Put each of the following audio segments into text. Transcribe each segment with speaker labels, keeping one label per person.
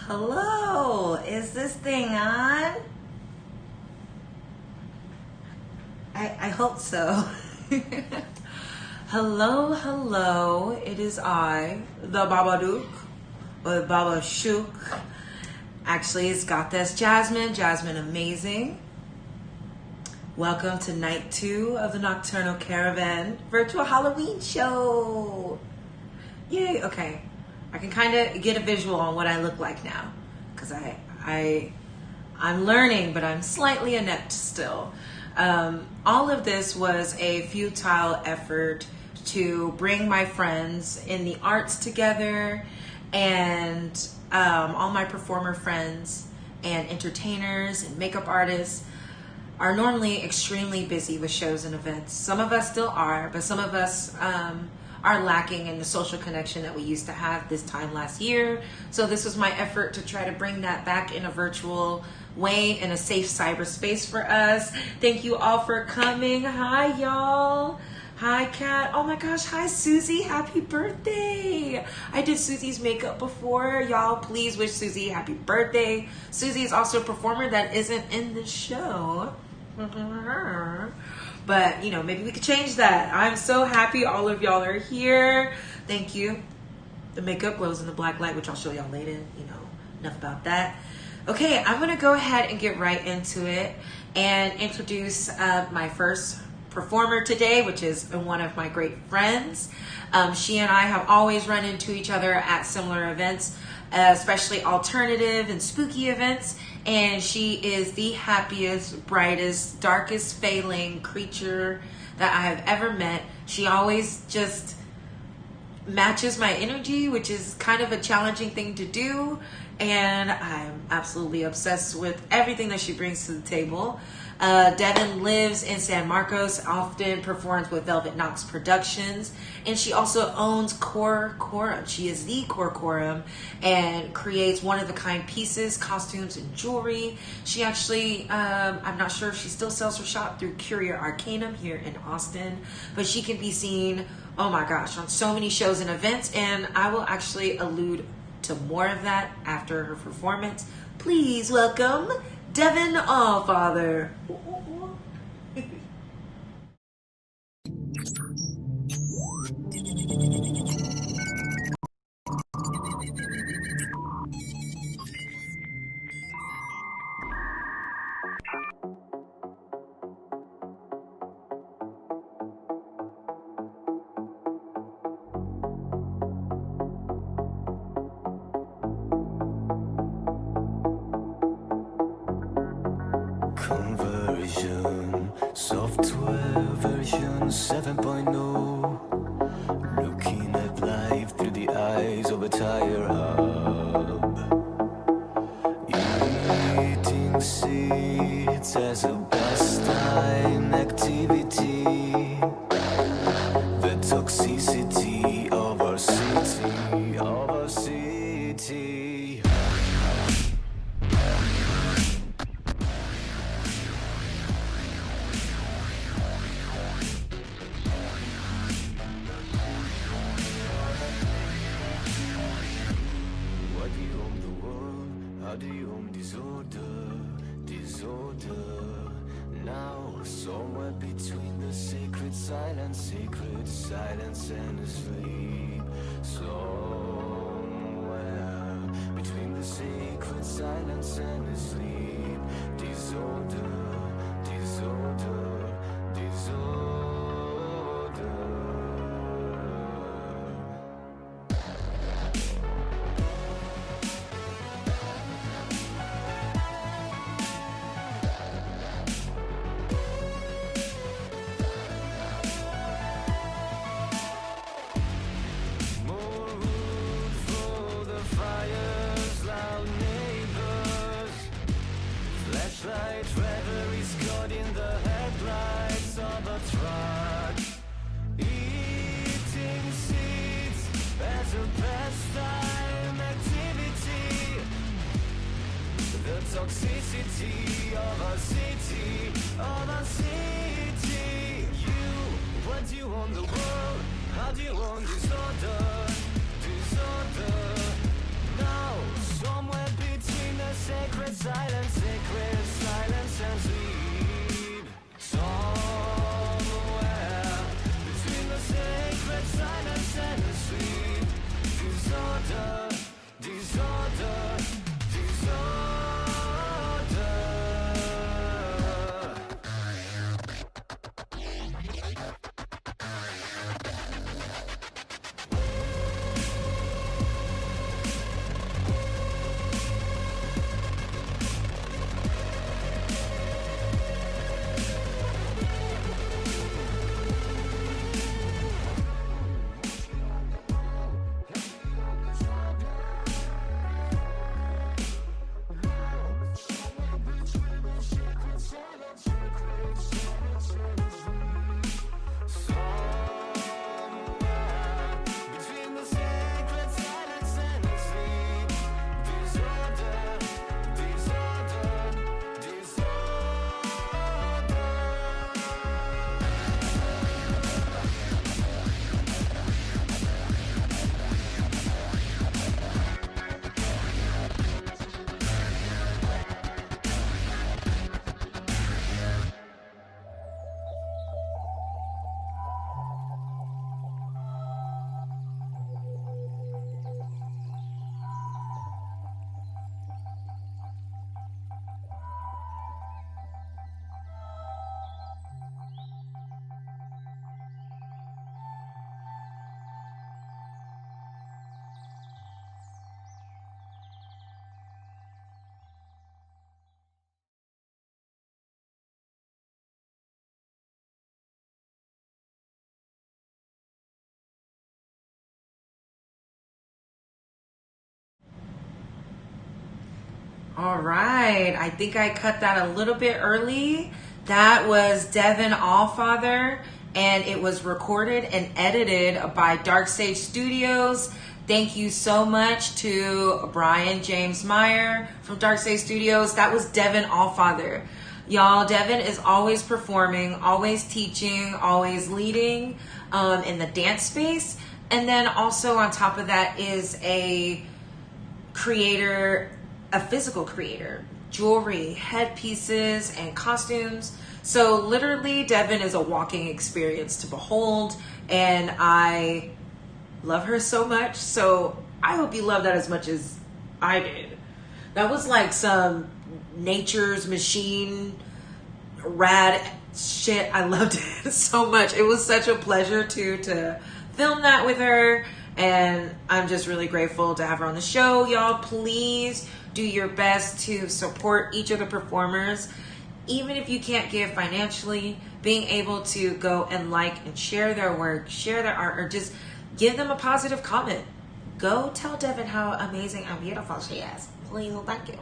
Speaker 1: Hello, is this thing on? I hope so. Hello, it is I, the Babadook, or Baba Shook. Actually, it's got this Jasmine amazing. Welcome to night 2 of the Nocturnal Caravan virtual Halloween show. Yay, okay. I can kind of get a visual on what I look like now, because I'm learning, but I'm slightly inept still. All of this was a futile effort to bring my friends in the arts together, and all my performer friends and entertainers and makeup artists are normally extremely busy with shows and events. Some of us still are, but some of us are lacking in the social connection that we used to have this time last year. So this was my effort to try to bring that back in a virtual way, in a safe cyberspace for us. Thank you all for coming. Hi, y'all. Hi, Kat. Oh my gosh. Hi, Susie. Happy birthday. I did Susie's makeup before. Y'all, please wish Susie happy birthday. Susie is also a performer that isn't in the show. But, you know, maybe we could change that. I'm so happy all of y'all are here. Thank you. The makeup glows in the black light, which I'll show y'all later. You know, enough about that. Okay, I'm going to go ahead and get right into it and introduce my first performer today, which is one of my great friends. She and I have always run into each other at similar events, especially alternative and spooky events. And she is the happiest, brightest, darkest failing creature that I have ever met. She always just matches my energy, which is kind of a challenging thing to do. And I'm absolutely obsessed with everything that she brings to the table. Devin lives in San Marcos, often performs with Velvet Knox Productions, and she also owns Core Quorum. She is the Core Quorum and creates one-of-a-kind pieces, costumes, and jewelry. She actually, I'm not sure if she still sells her shop through Courier Arcanum here in Austin, but she can be seen, oh my gosh, on so many shows and events, and I will actually allude to more of that after her performance. Please welcome Devin Alfather.
Speaker 2: Conversion, software version 7.0. Looking at life through the eyes of a tire hub. Eating seeds as a pastime activity. The toxicity of our city, of our city. Somewhere between the sacred silence and sleep. Somewhere between the sacred silence and sleep. Disorder, disorder, disorder. Toxicity of our city, of our city. What do you want the world? How do you want disorder? Disorder. Now, somewhere between the sacred silence and sleep. Somewhere between the sacred silence and sleep. Disorder, disorder, disorder.
Speaker 1: All right, I think I cut that a little bit early. That was Devin Alfather, and it was recorded and edited by darksagestudios. Thank you so much to Brian James Meyer from darksagestudios. That was Devin Alfather. Y'all, Devin is always performing, always teaching, always leading in the dance space. And then also on top of that is a creator, a physical creator, jewelry, headpieces, and costumes. So literally Devin is a walking experience to behold, and I love her so much. So I hope you love that as much as I did. That was like some Nature's Machine rad shit. I loved it so much. It was such a pleasure to film that with her, and I'm just really grateful to have her on the show. Y'all, please do your best to support each of the performers. Even if you can't give financially, being able to go and like and share their work, share their art, or just give them a positive comment. Go tell Devin how amazing and beautiful she is. Please, thank you.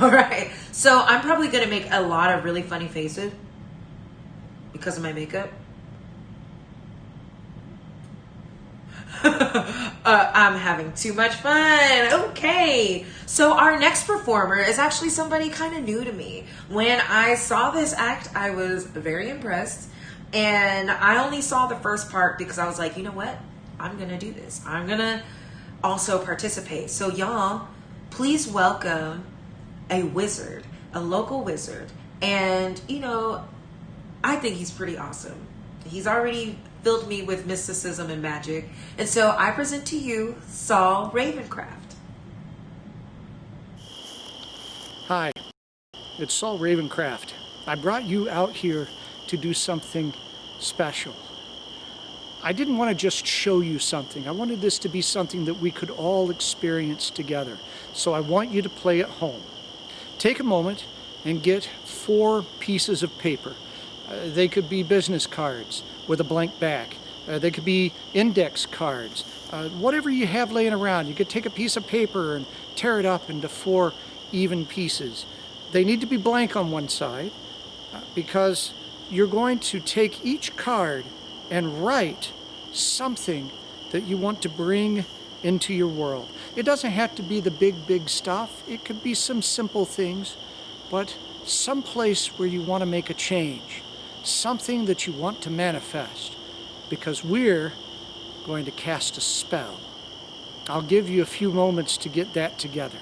Speaker 1: All right, so I'm probably gonna make a lot of really funny faces because of my makeup. I'm having too much fun. Okay, so our next performer is actually somebody kind of new to me. When I saw this act, I was very impressed, and I only saw the first part because I was like, you know what? I'm gonna do this. I'm gonna also participate. So y'all, please welcome a wizard, a local wizard. And you know, I think he's pretty awesome. He's already filled me with mysticism and magic. And so I present to you Saul Ravencraft.
Speaker 3: Hi, it's Saul Ravencraft. I brought you out here to do something special. I didn't want to just show you something. I wanted this to be something that we could all experience together. So I want you to play at home. Take a moment and get 4 pieces of paper. They could be business cards with a blank back. They could be index cards. Whatever you have laying around, you could take a piece of paper and tear it up into 4 even pieces. They need to be blank on one side because you're going to take each card and write something that you want to bring into your world. It doesn't have to be the big stuff. It could be some simple things, but some place where you want to make a change, something that you want to manifest, because we're going to cast a spell. I'll give you a few moments to get that together.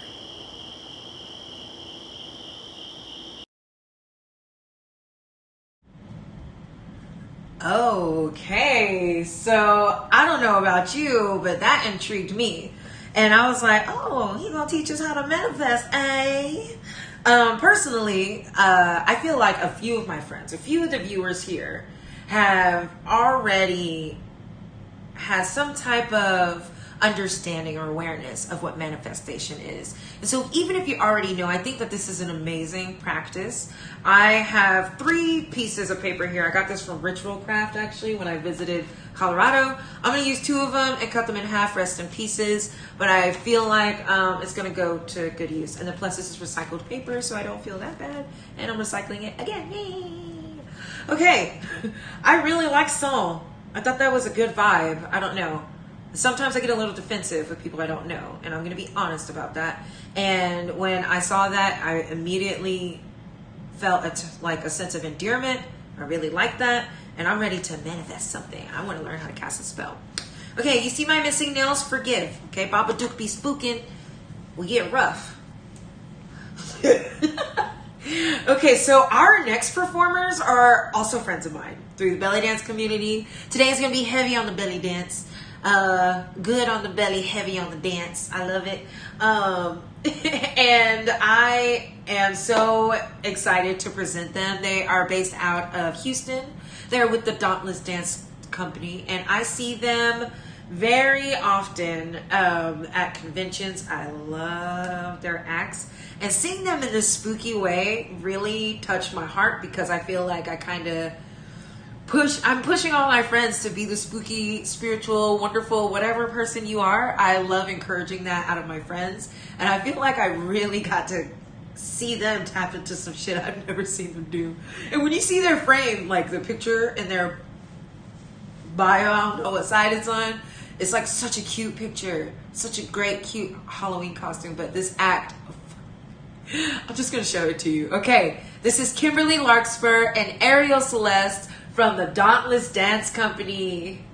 Speaker 1: Okay, so I don't know about you, but that intrigued me. And I was like, oh, he's gonna teach us how to manifest, eh? Personally, I feel like a few of my friends, a few of the viewers here have already had some type of understanding or awareness of what manifestation is. And so even if you already know, I think that this is an amazing practice. I have 3 pieces of paper here. I got this from Ritual Craft actually when I visited Colorado. I'm going to use 2 of them and cut them in half, rest in pieces, but I feel like it's going to go to good use. And then plus this is recycled paper, so I don't feel that bad, and I'm recycling it again. Yay! Okay, I really like Saul. I thought that was a good vibe. I don't know. Sometimes I get a little defensive with people I don't know, and I'm going to be honest about that. And when I saw that, I immediately felt like a sense of endearment. I really like that, and I'm ready to manifest something. I want to learn how to cast a spell. Okay, you see my missing nails? Forgive. Okay, Babadook be spooking. We get rough. Okay, so our next performers are also friends of mine through the belly dance community. Today is going to be heavy on the belly dance. Good on the belly, heavy on the dance. I love it. And I am so excited to present them. They are based out of Houston. They're with the Dauntless dance company, and I see them very often at conventions. I love their acts, and seeing them in this spooky way really touched my heart because I feel like I kind of I'm pushing all my friends to be the spooky, spiritual, wonderful, whatever person you are. I love encouraging that out of my friends. And I feel like I really got to see them tap into some shit I've never seen them do. And when you see their frame, like the picture in their bio, I don't know what side it's on, it's like such a cute picture. Such a great, cute Halloween costume. But this act, I'm just going to show it to you. Okay, this is Kimberly, Larkspur, and Ariel Celeste from the Dauntless Dance Company.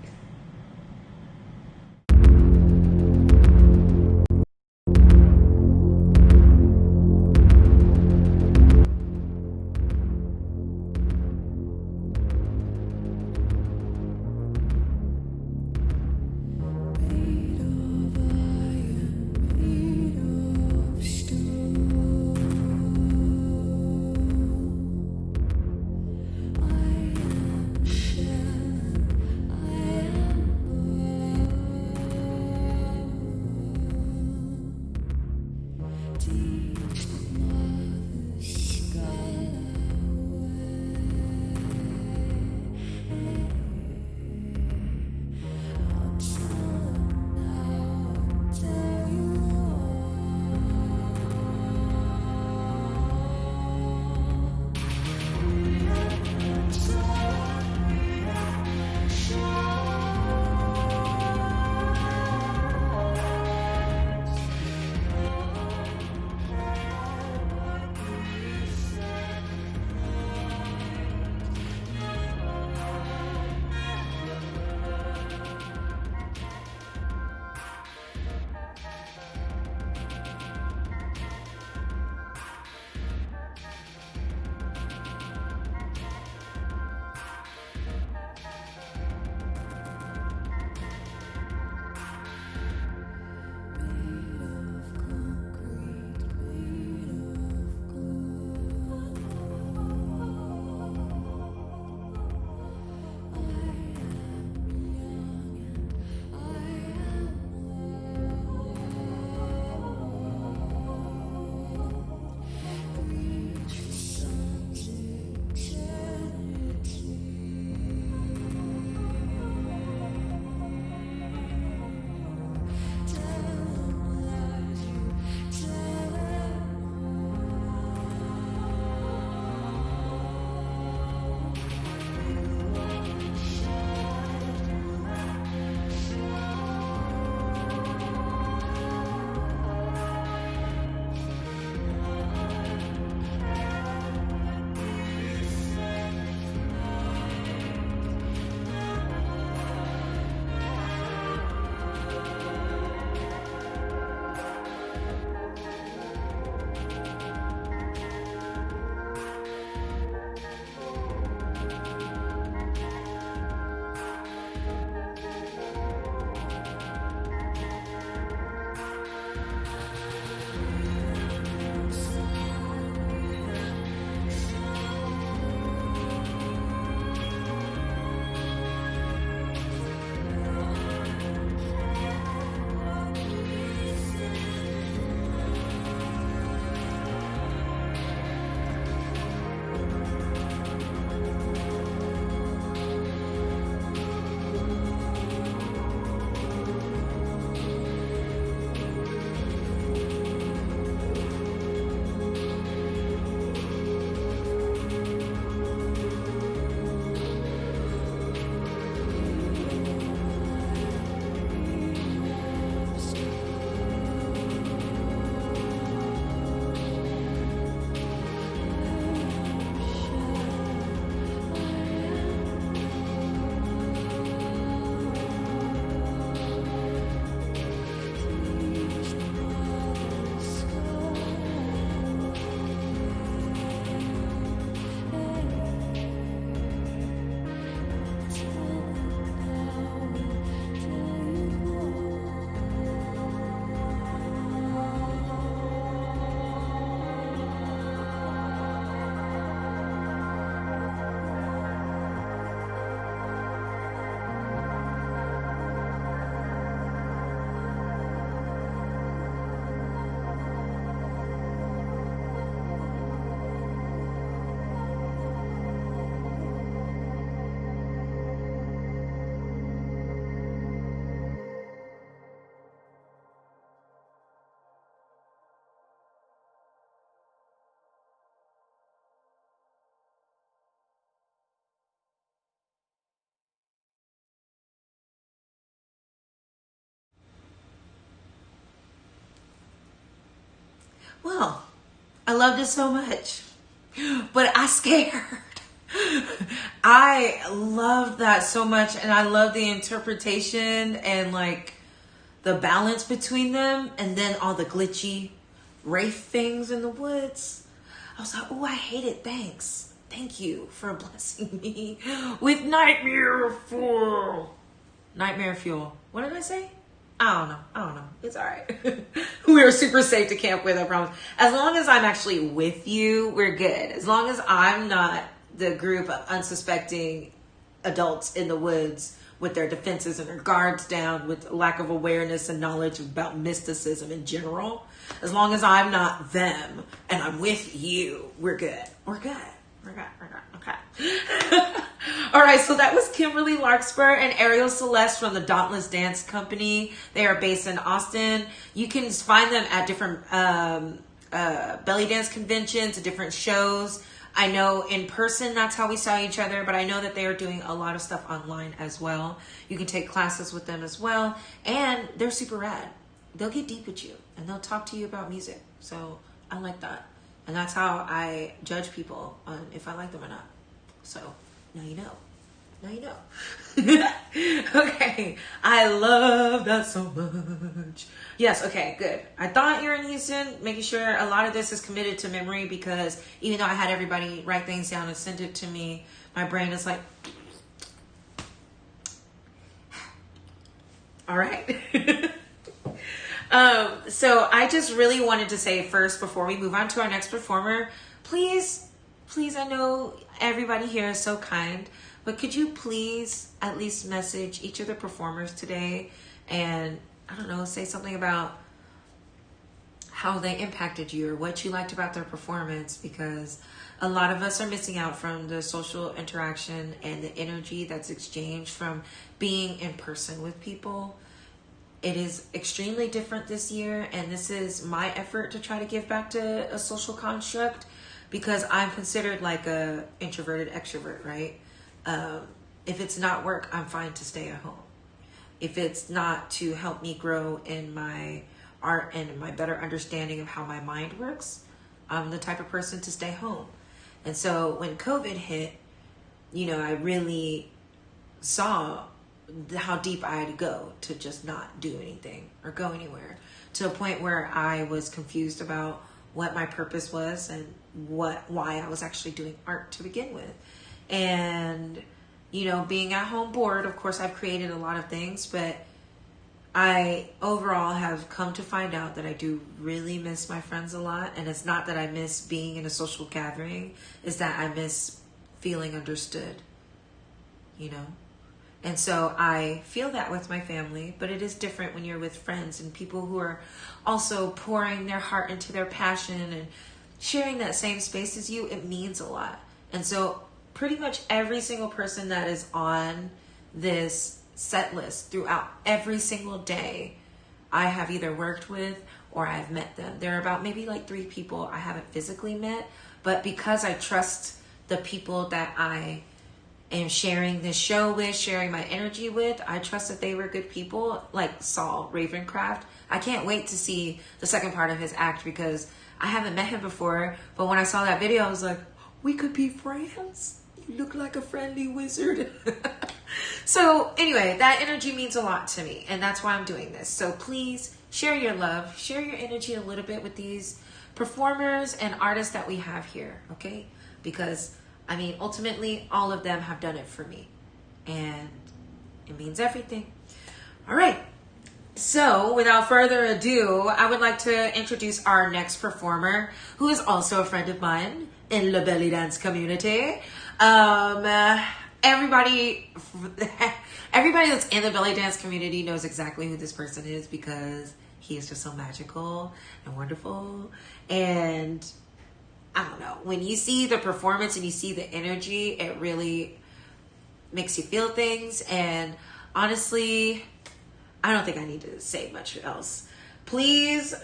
Speaker 1: Well, I loved it so much, but I scared. I loved that so much, and I love the interpretation and like the balance between them, and then all the glitchy wraith things in the woods. I was like, oh, I hate it. Thanks. Thank you for blessing me with nightmare fuel. Nightmare fuel. What did I say? I don't know. It's all right. We are super safe to camp with, I promise. As long as I'm actually with you, we're good. As long as I'm not the group of unsuspecting adults in the woods with their defenses and their guards down, with lack of awareness and knowledge about mysticism in general. As long as I'm not them and I'm with you, we're good. We're good. Okay. All right, so that was Kimberly, Larkspur, and Ariel Celeste from the Dauntless Dance Company. They are based in Austin. You can find them at different belly dance conventions, different shows. I know in person, that's how we saw each other, but I know that they are doing a lot of stuff online as well. You can take classes with them as well, and they're super rad. They'll get deep with you, and they'll talk to you about music. So I like that. And that's how I judge people on if I like them or not. So now you know. Now you know. Okay. I love that so much. Yes, okay, good. I thought you were in Houston, making sure a lot of this is committed to memory, because even though I had everybody write things down and send it to me, my brain is like, all right. So I just really wanted to say first, before we move on to our next performer, please, I know everybody here is so kind, but could you please at least message each of the performers today and, I don't know, say something about how they impacted you or what you liked about their performance, because a lot of us are missing out from the social interaction and the energy that's exchanged from being in person with people. It is extremely different this year, and this is my effort to try to give back to a social construct, because I'm considered like a introverted extrovert, right? If it's not work, I'm fine to stay at home. If it's not to help me grow in my art and my better understanding of how my mind works, I'm the type of person to stay home. And so when COVID hit, you know, I really saw how deep I had to go to just not do anything or go anywhere, to a point where I was confused about what my purpose was and why I was actually doing art to begin with. And, you know, being at home bored, of course, I've created a lot of things, but I overall have come to find out that I do really miss my friends a lot. And it's not that I miss being in a social gathering, it's that I miss feeling understood, you know? And so I feel that with my family, but it is different when you're with friends and people who are also pouring their heart into their passion and sharing that same space as you. It means a lot. And so pretty much every single person that is on this set list throughout every single day, I have either worked with or I've met them. There are about maybe like 3 people I haven't physically met, but because I trust the people that I am sharing this show with, sharing my energy with, I trust that they were good people, like Saul Ravencraft. I can't wait to see the second part of his act, because I haven't met him before, but when I saw that video, I was like, we could be friends. You look like a friendly wizard. So anyway, that energy means a lot to me, and that's why I'm doing this. So please share your love, share your energy a little bit with these performers and artists that we have here, okay? Because I mean, ultimately, all of them have done it for me, and it means everything. All right. So without further ado, I would like to introduce our next performer, who is also a friend of mine in the belly dance community. Everybody that's in the belly dance community knows exactly who this person is, because he is just so magical and wonderful. And I don't know, when you see the performance and you see the energy, it really makes you feel things. And honestly, I don't think I need to say much else. Please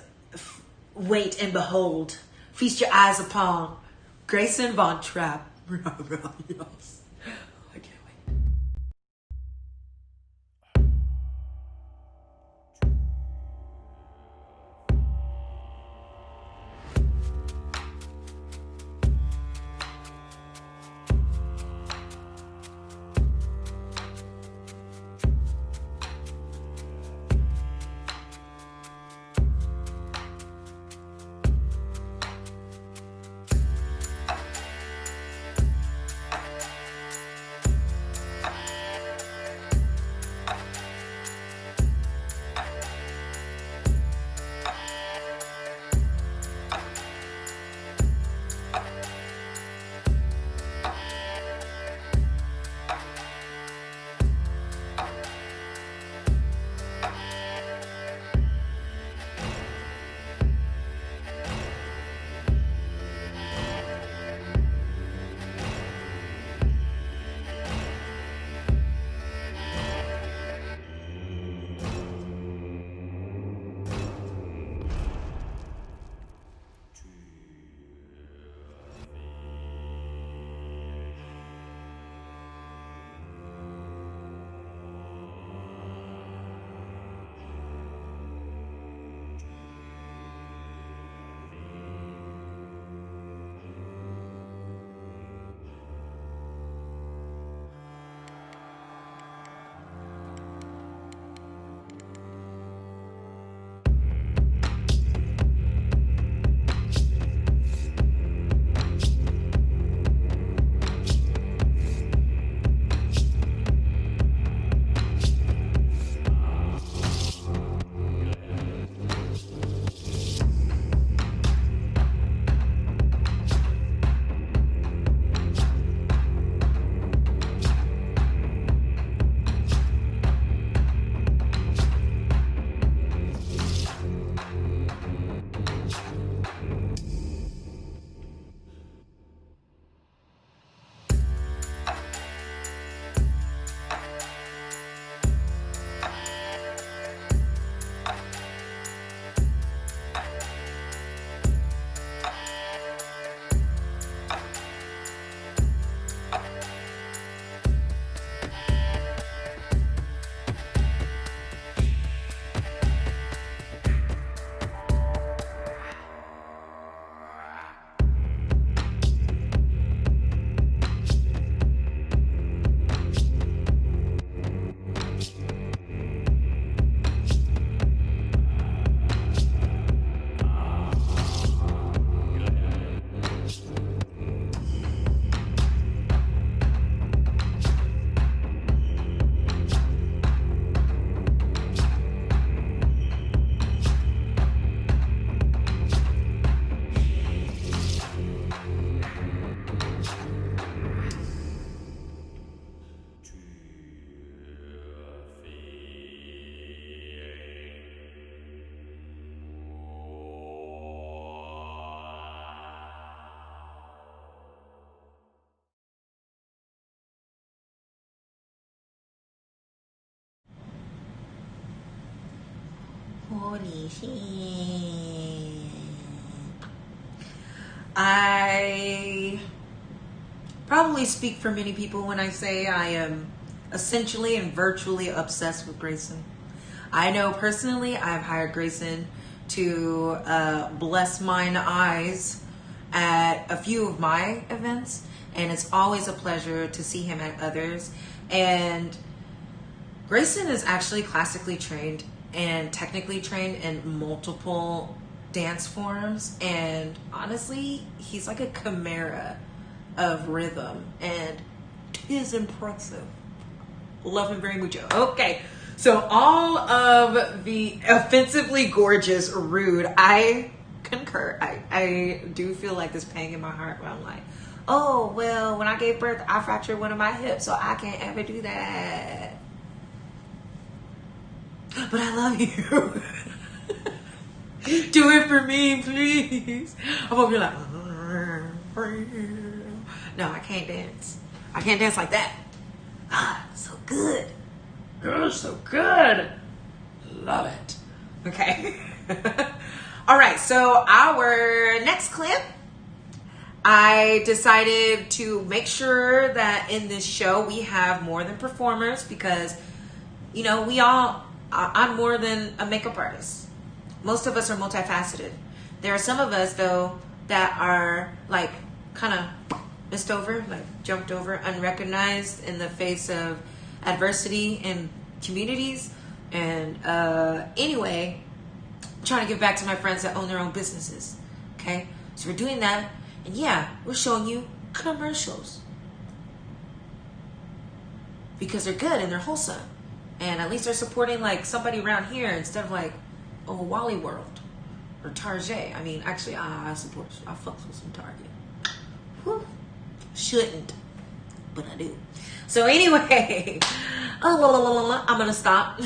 Speaker 1: wait and behold, feast your eyes upon Greyson von Trapp. Yes. I can't wait. Holy shit. I probably speak for many people when I say I am essentially and virtually obsessed with Greyson. I know personally I've hired Greyson to bless mine eyes at a few of my events, and it's always a pleasure to see him at others. And Greyson is actually classically trained and technically trained in multiple dance forms, and honestly, he's like a chimera of rhythm, and tis impressive. Love him very much. Okay, so all of the offensively gorgeous, rude, I concur. I do feel like this pang in my heart where I'm like, oh, well, when I gave birth, I fractured one of my hips, so I can't ever do that. But I love you. Do it for me, please. I'm over here like, no, I can't dance. I can't dance like that. Ah, so good. Oh, so good. Love it. Okay. All right, so our next clip, I decided to make sure that in this show we have more than performers because, you know, I'm more than a makeup artist. Most of us are multifaceted. There are some of us, though, that are like kind of missed over, like jumped over, unrecognized in the face of adversity in communities. And anyway, I'm trying to give back to my friends that own their own businesses. Okay? So we're doing that. And yeah, we're showing you commercials. Because they're good and they're wholesome. And at least they're supporting like somebody around here instead of like, oh, Wally World or Target. I mean, actually, I fucks with some Target. Whew. Shouldn't, but I do. So anyway, I'm gonna stop.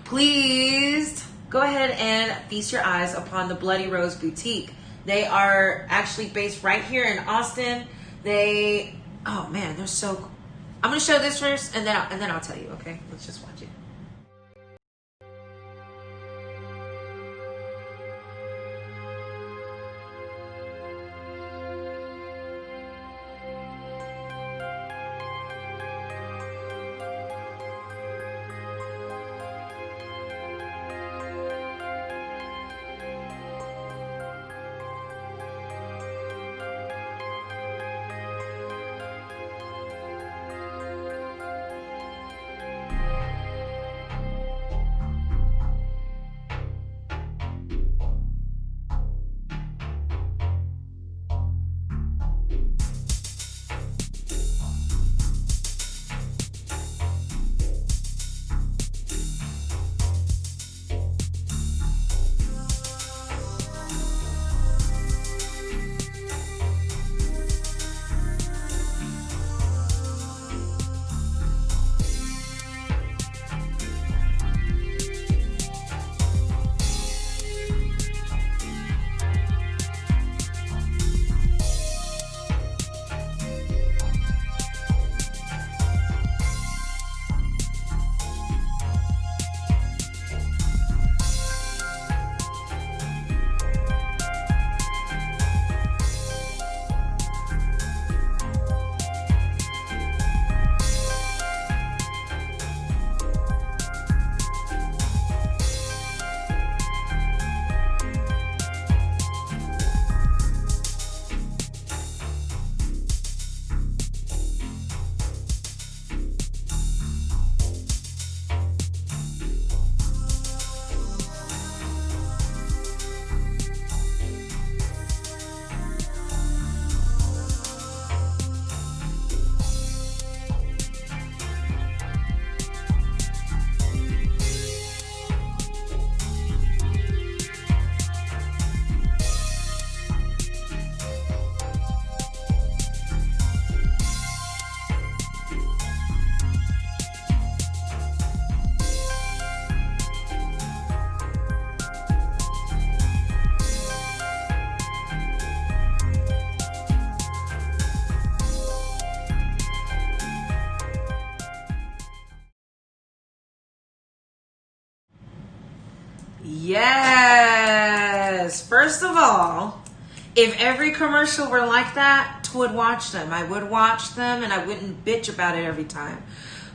Speaker 1: Please go ahead and feast your eyes upon the Bloody Rose Boutique. They are actually based right here in Austin. Oh man, they're so cool. I'm gonna show this first, and then I'll tell you. Okay, let's just watch it. Yes. First of all, if every commercial were like that, I would watch them. I would watch them and I wouldn't bitch about it every time.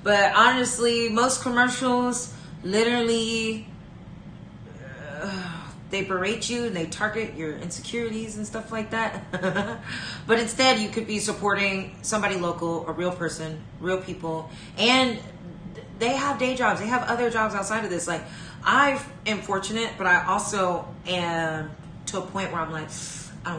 Speaker 1: But honestly, most commercials literally they berate you and they target your insecurities and stuff like that. But instead, you could be supporting somebody local, a real person, real people, and they have day jobs. They have other jobs outside of this. Like, I am fortunate, but I also am to a point where I'm like, I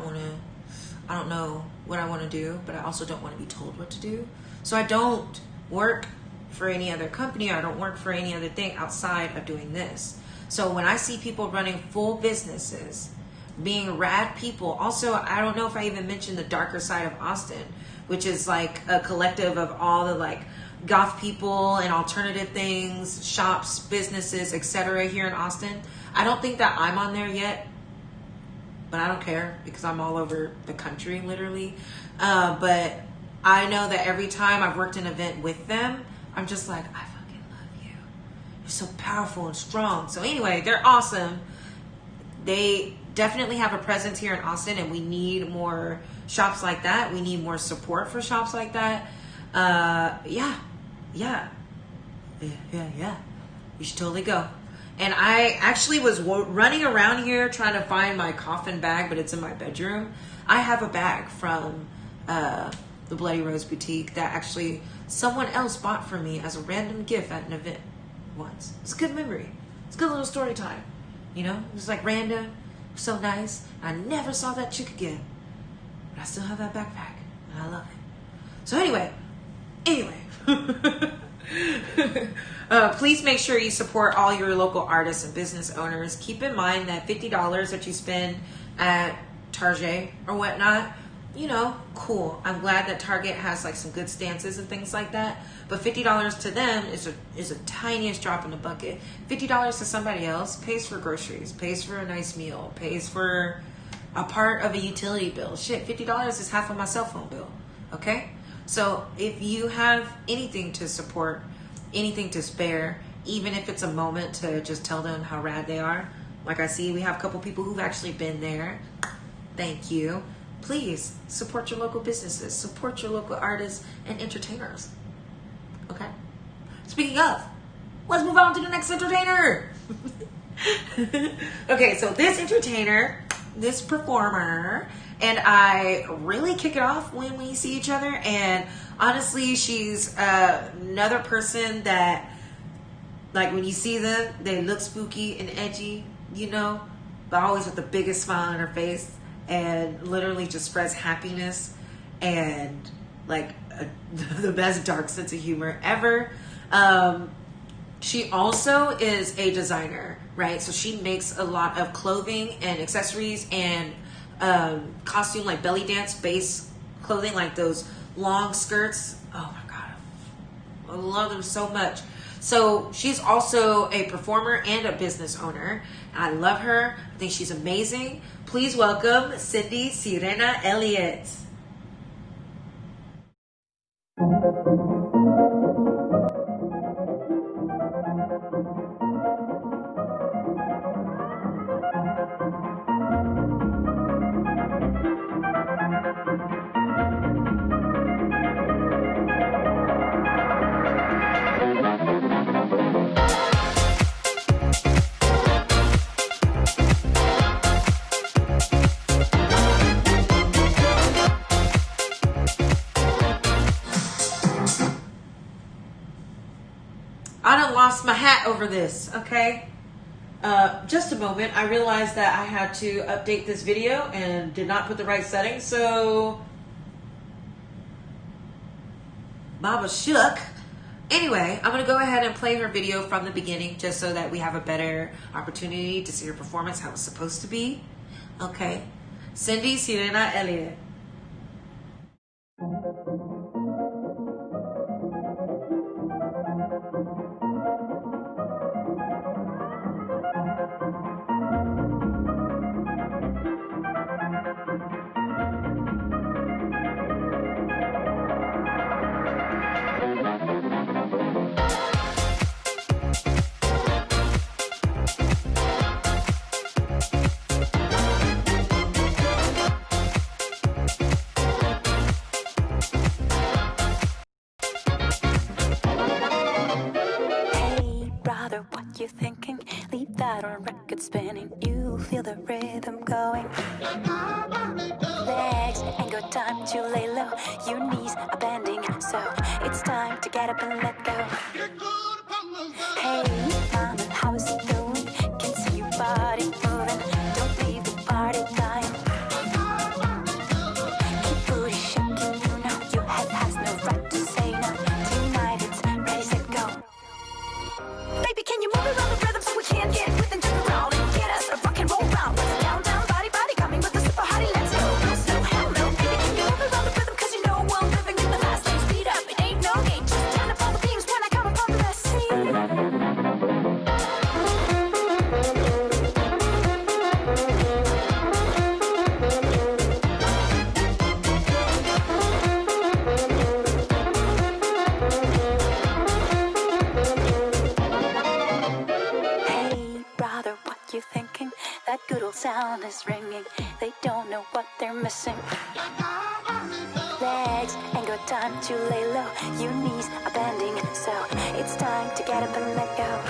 Speaker 1: don't know what I want to do, but I also don't want to be told what to do. So I don't work for any other company. I don't work for any other thing outside of doing this. So when I see people running full businesses, being rad people, also, I don't know if I even mentioned the darker side of Austin, which is like a collective of all the like goth people and alternative things, shops, businesses, etc. here in Austin. I don't think that I'm on there yet, but I don't care because I'm all over the country, literally. But I know that every time I've worked an event with them, I'm just like, I fucking love you. You're so powerful and strong. So anyway, they're awesome. They definitely have a presence here in Austin, and we need more shops like that. We need more support for shops like that. Yeah. You should totally go. And I actually was running around here trying to find my coffin bag, but it's in my bedroom. I have a bag from the Bloody Rose Boutique that actually someone else bought for me as a random gift at an event once. It's a good memory. It's a good little story time. You know, it was like random, it was so nice. I never saw that chick again, but I still have that backpack and I love it. So anyway, please make sure you support all your local artists and business owners. Keep in mind that $50 that you spend at Target or whatnot, you know, cool. I'm glad that Target has like some good stances and things like that. But $50 to them is a tiniest drop in the bucket. $50 to somebody else pays for groceries, pays for a nice meal, pays for a part of a utility bill. Shit, $50 is half of my cell phone bill. Okay? So if you have anything to support, anything to spare, even if it's a moment to just tell them how rad they are. Like I see we have a couple people who've actually been there. Thank you. Please support your local businesses, support your local artists and entertainers. Okay? Speaking of, let's move on to the next entertainer. Okay, so this entertainer, this performer, and I really kick it off when we see each other. And honestly, she's another person that, like, when you see them, they look spooky and edgy, you know, but always with the biggest smile on her face and literally just spreads happiness and like the best dark sense of humor ever. She also is a designer, right? So she makes a lot of clothing and accessories and costume, like belly dance base clothing, like those long skirts. Oh my God, I love them so much. So she's also a performer and a business owner. I love her. I think she's amazing. Please welcome Cyndi Cyreigna Elliott. I done lost my hat over this, okay? Just a moment. I realized that I had to update this video and did not put the right settings, so Baba shook. Anyway, I'm going to go ahead and play her video from the beginning just so that we have a better opportunity to see her performance, how it's supposed to be. Okay. Cyndi Cyreigna Elliott.
Speaker 4: you thinking? Leave that on record spinning. You feel the rhythm going. Legs ain't got time to lay low. Your knees are bending, so it's time to get up and let go. Hey, mama, how's it going? Can see your body moving. Don't leave the party dying. Keep booty shaking, you know your head has no right to say no. Tonight it's ready, set, go. Baby, can you move around the rhythm so we can get with and turn around and get us a rock and roll round? Down, down, body, body, coming with a super hottie, let's go. No, slow, hell no. Baby, can you move around the rhythm? Cause you know I'm living in the fast lane. Speed up, it ain't no game. Just turn up all the beams when I come upon the best scene. Hey, brother, what you thinking? That good old sound is ringing. They don't know what they're missing. Legs ain't got time to lay low. Your knees are bending, so it's time to get up and let go.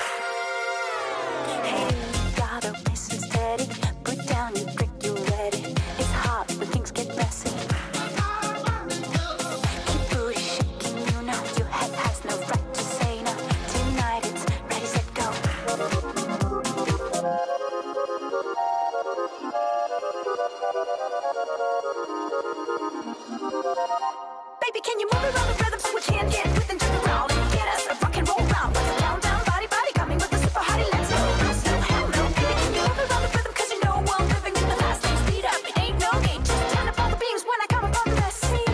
Speaker 4: Hey, brother, listen steady. Put down your brick, you're ready. It's hot when things get messy. Keep booty shaking, you know your head has no right to say no. Tonight it's ready, set, go. Baby, can you move around the rhythm so we can get with and turn around and get us a rock and roll round? Down, down, body, body, coming with a super hottie, let's go. No, slow, hell no. Baby, can you move around the rhythm? Cause you know I'm living in the fast lane. Speed up, it ain't no game. Just turn up all the beams when I come upon the best scene.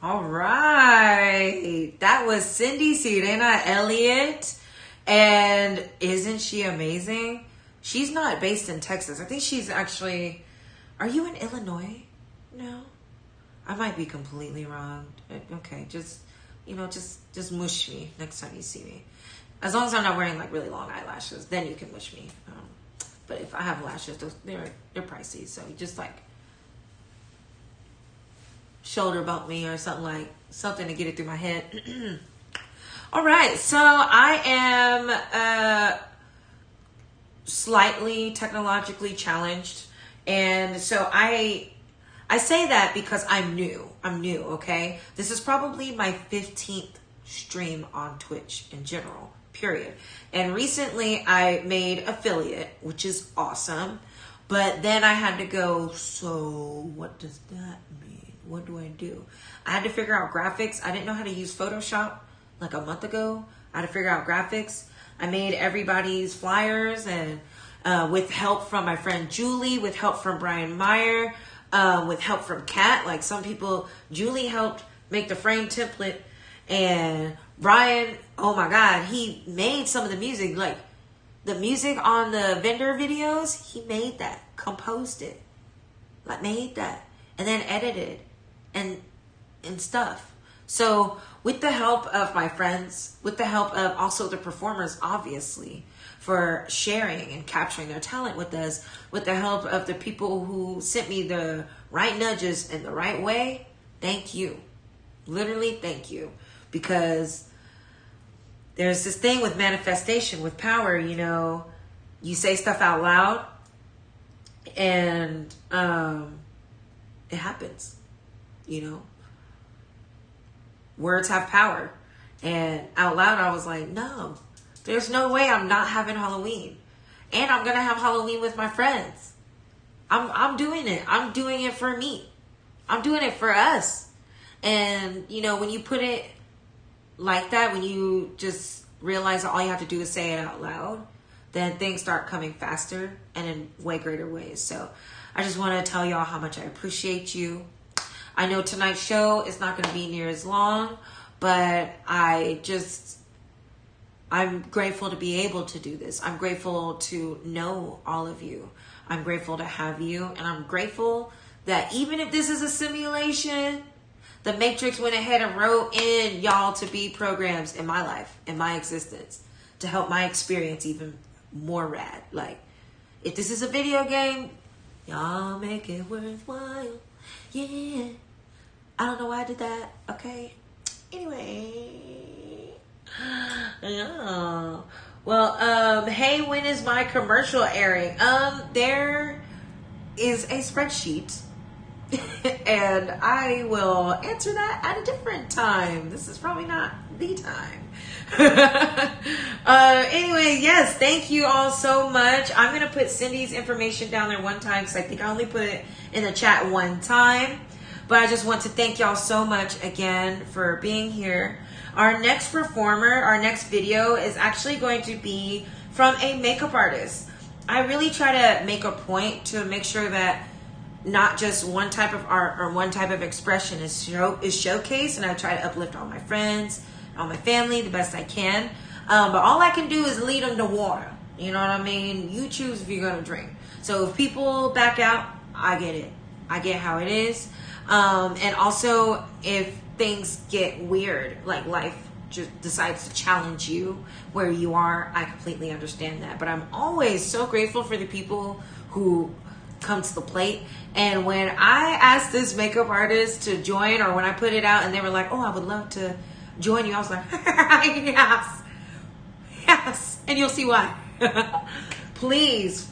Speaker 1: All right. That was Cyndi, Cyreigna, Elliott. And isn't she amazing? She's not based in Texas. I think she's actually... Are you in Illinois? No? I might be completely wrong. Okay, just mush me next time you see me. As long as I'm not wearing like really long eyelashes, then you can mush me. But if I have lashes, they're pricey. So you just like shoulder bump me or something to get it through my head. All right, so I am slightly technologically challenged, and so I say that because I'm new, okay? This is probably my 15th stream on Twitch in general, period. And recently I made affiliate, which is awesome, but then I had to go, so what does that mean? What do I do? I had to figure out graphics. I didn't know how to use Photoshop like a month ago. I had to figure out graphics. I made everybody's flyers and with help from my friend Julie, with help from Brian Meyer. with help from Kat. Like some people, Julie helped make the frame template, and Brian, oh my God, he made some of the music. Like the music on the vendor videos, he made that, composed it, like made that, and then edited and stuff. So with the help of my friends, with the help of also the performers, obviously, for sharing and capturing their talent with us, with the help of the people who sent me the right nudges in the right way, thank you. Literally, thank you. Because there's this thing with manifestation, with power, you know, you say stuff out loud and it happens, you know. Words have power. And out loud, I was like, no, there's no way I'm not having Halloween. And I'm going to have Halloween with my friends. I'm doing it. I'm doing it for me. I'm doing it for us. And, you know, when you put it like that, when you just realize that all you have to do is say it out loud, then things start coming faster and in way greater ways. So I just want to tell y'all how much I appreciate you. I know tonight's show is not going to be near as long, but I'm grateful to be able to do this. I'm grateful to know all of you. I'm grateful to have you. And I'm grateful that even if this is a simulation, the Matrix went ahead and wrote in y'all to be programs in my life, in my existence, to help my experience even more rad. Like, if this is a video game, y'all make it worthwhile. Yeah. I don't know why I did that. Okay. Anyway. Yeah. Well, hey, when is my commercial airing? There is a spreadsheet. And I will answer that at a different time. This is probably not the time. Anyway, yes, thank you all so much. I'm going to put Cindy's information down there one time because I think I only put it in the chat one time. But I just want to thank y'all so much again for being here. Our next performer, our next video is actually going to be from a makeup artist. I really try to make a point to make sure that not just one type of art or one type of expression is showcased, and I try to uplift all my friends, all my family the best I can. But all I can do is lead them to water. You know what I mean? You choose if you're going to drink. So if people back out, I get it. I get how it is. And also if things get weird, like life just decides to challenge you where you are, I completely understand that. But I'm always so grateful for the people who come to the plate. And when I asked this makeup artist to join, or when I put it out and they were like, oh, I would love to join you, I was like, yes, and you'll see why. Please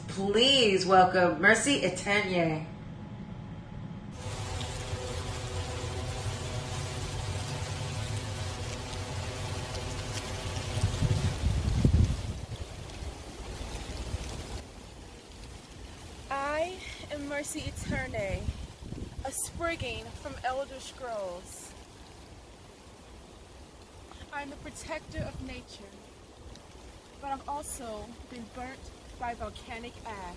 Speaker 1: welcome Mercy Eterñe.
Speaker 5: I am Mercy Eterñe, a sprigging from Elder Scrolls. I'm the protector of nature, but I've also been burnt by volcanic ash.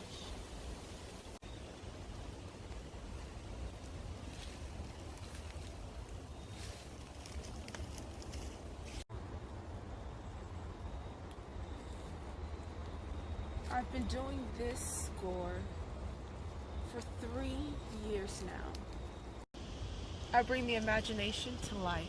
Speaker 5: I've been doing this score for 3 years now. I bring the imagination to life.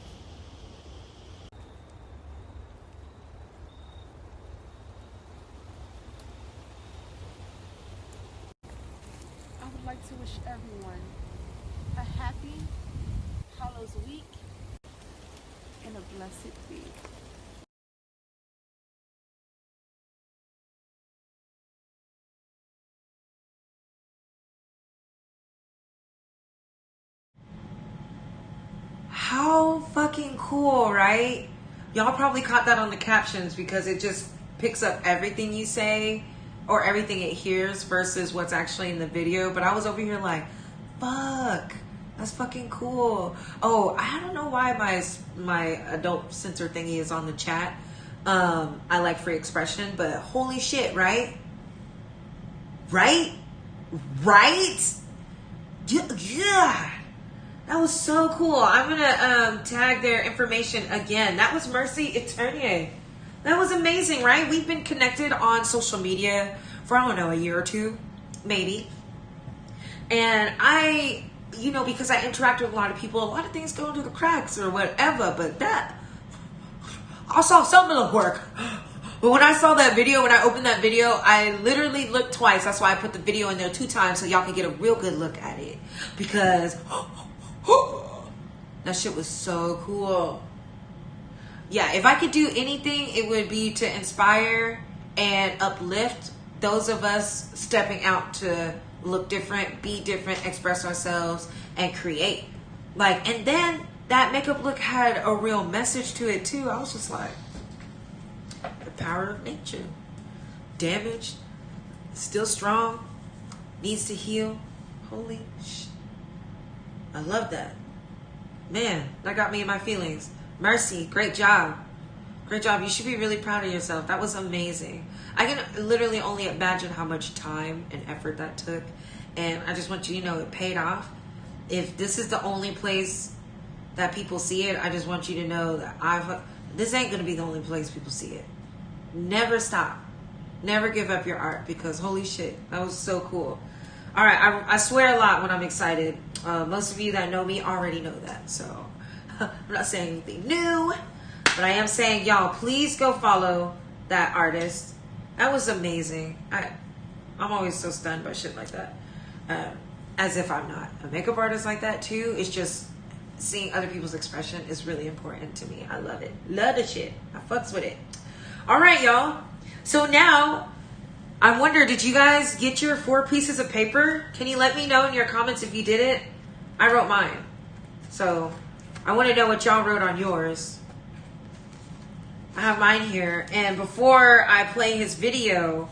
Speaker 5: I would like to wish everyone a happy Hallows week and a blessed week.
Speaker 1: How fucking cool, right? Y'all probably caught that on the captions because it just picks up everything you say or everything it hears versus what's actually in the video. But I was over here like, fuck, that's fucking cool. Oh, I don't know why my adult censor thingy is on the chat. I like free expression, but holy shit, right? Yeah. That was so cool. I'm gonna tag their information again. That was Mercy Eterñe. That was amazing, right? We've been connected on social media for, I don't know, a year or two, maybe. And I, you know, because I interact with a lot of people, a lot of things go into the cracks or whatever, but that, I saw some of the work. But when I saw that video, when I opened that video, I literally looked twice. That's why I put the video in there 2 times so y'all can get a real good look at it. Because that shit was so cool. Yeah, if I could do anything, it would be to inspire and uplift those of us stepping out to look different, be different, express ourselves, and create. Like, and then that makeup look had a real message to it too. I was just like, the power of nature. Damaged, still strong, needs to heal. Holy shit. I love that. Man, that got me in my feelings. Mercy, great job. Great job. You should be really proud of yourself. That was amazing. I can literally only imagine how much time and effort that took. And I just want you to know it paid off. If this is the only place that people see it, I just want you to know that this ain't going to be the only place people see it. Never stop. Never give up your art, because holy shit, that was so cool. All right, I swear a lot when I'm excited. Most of you that know me already know that. So I'm not saying anything new, but I am saying, y'all, please go follow that artist. That was amazing. I'm always so stunned by shit like that. As if I'm not a makeup artist like that too. It's just seeing other people's expression is really important to me. I love it. Love the shit. I fucks with it. All right, y'all. So now, I wonder, did you guys get your 4 pieces of paper? Can you let me know in your comments if you did it? I wrote mine. So I want to know what y'all wrote on yours. I have mine here. And before I play his video,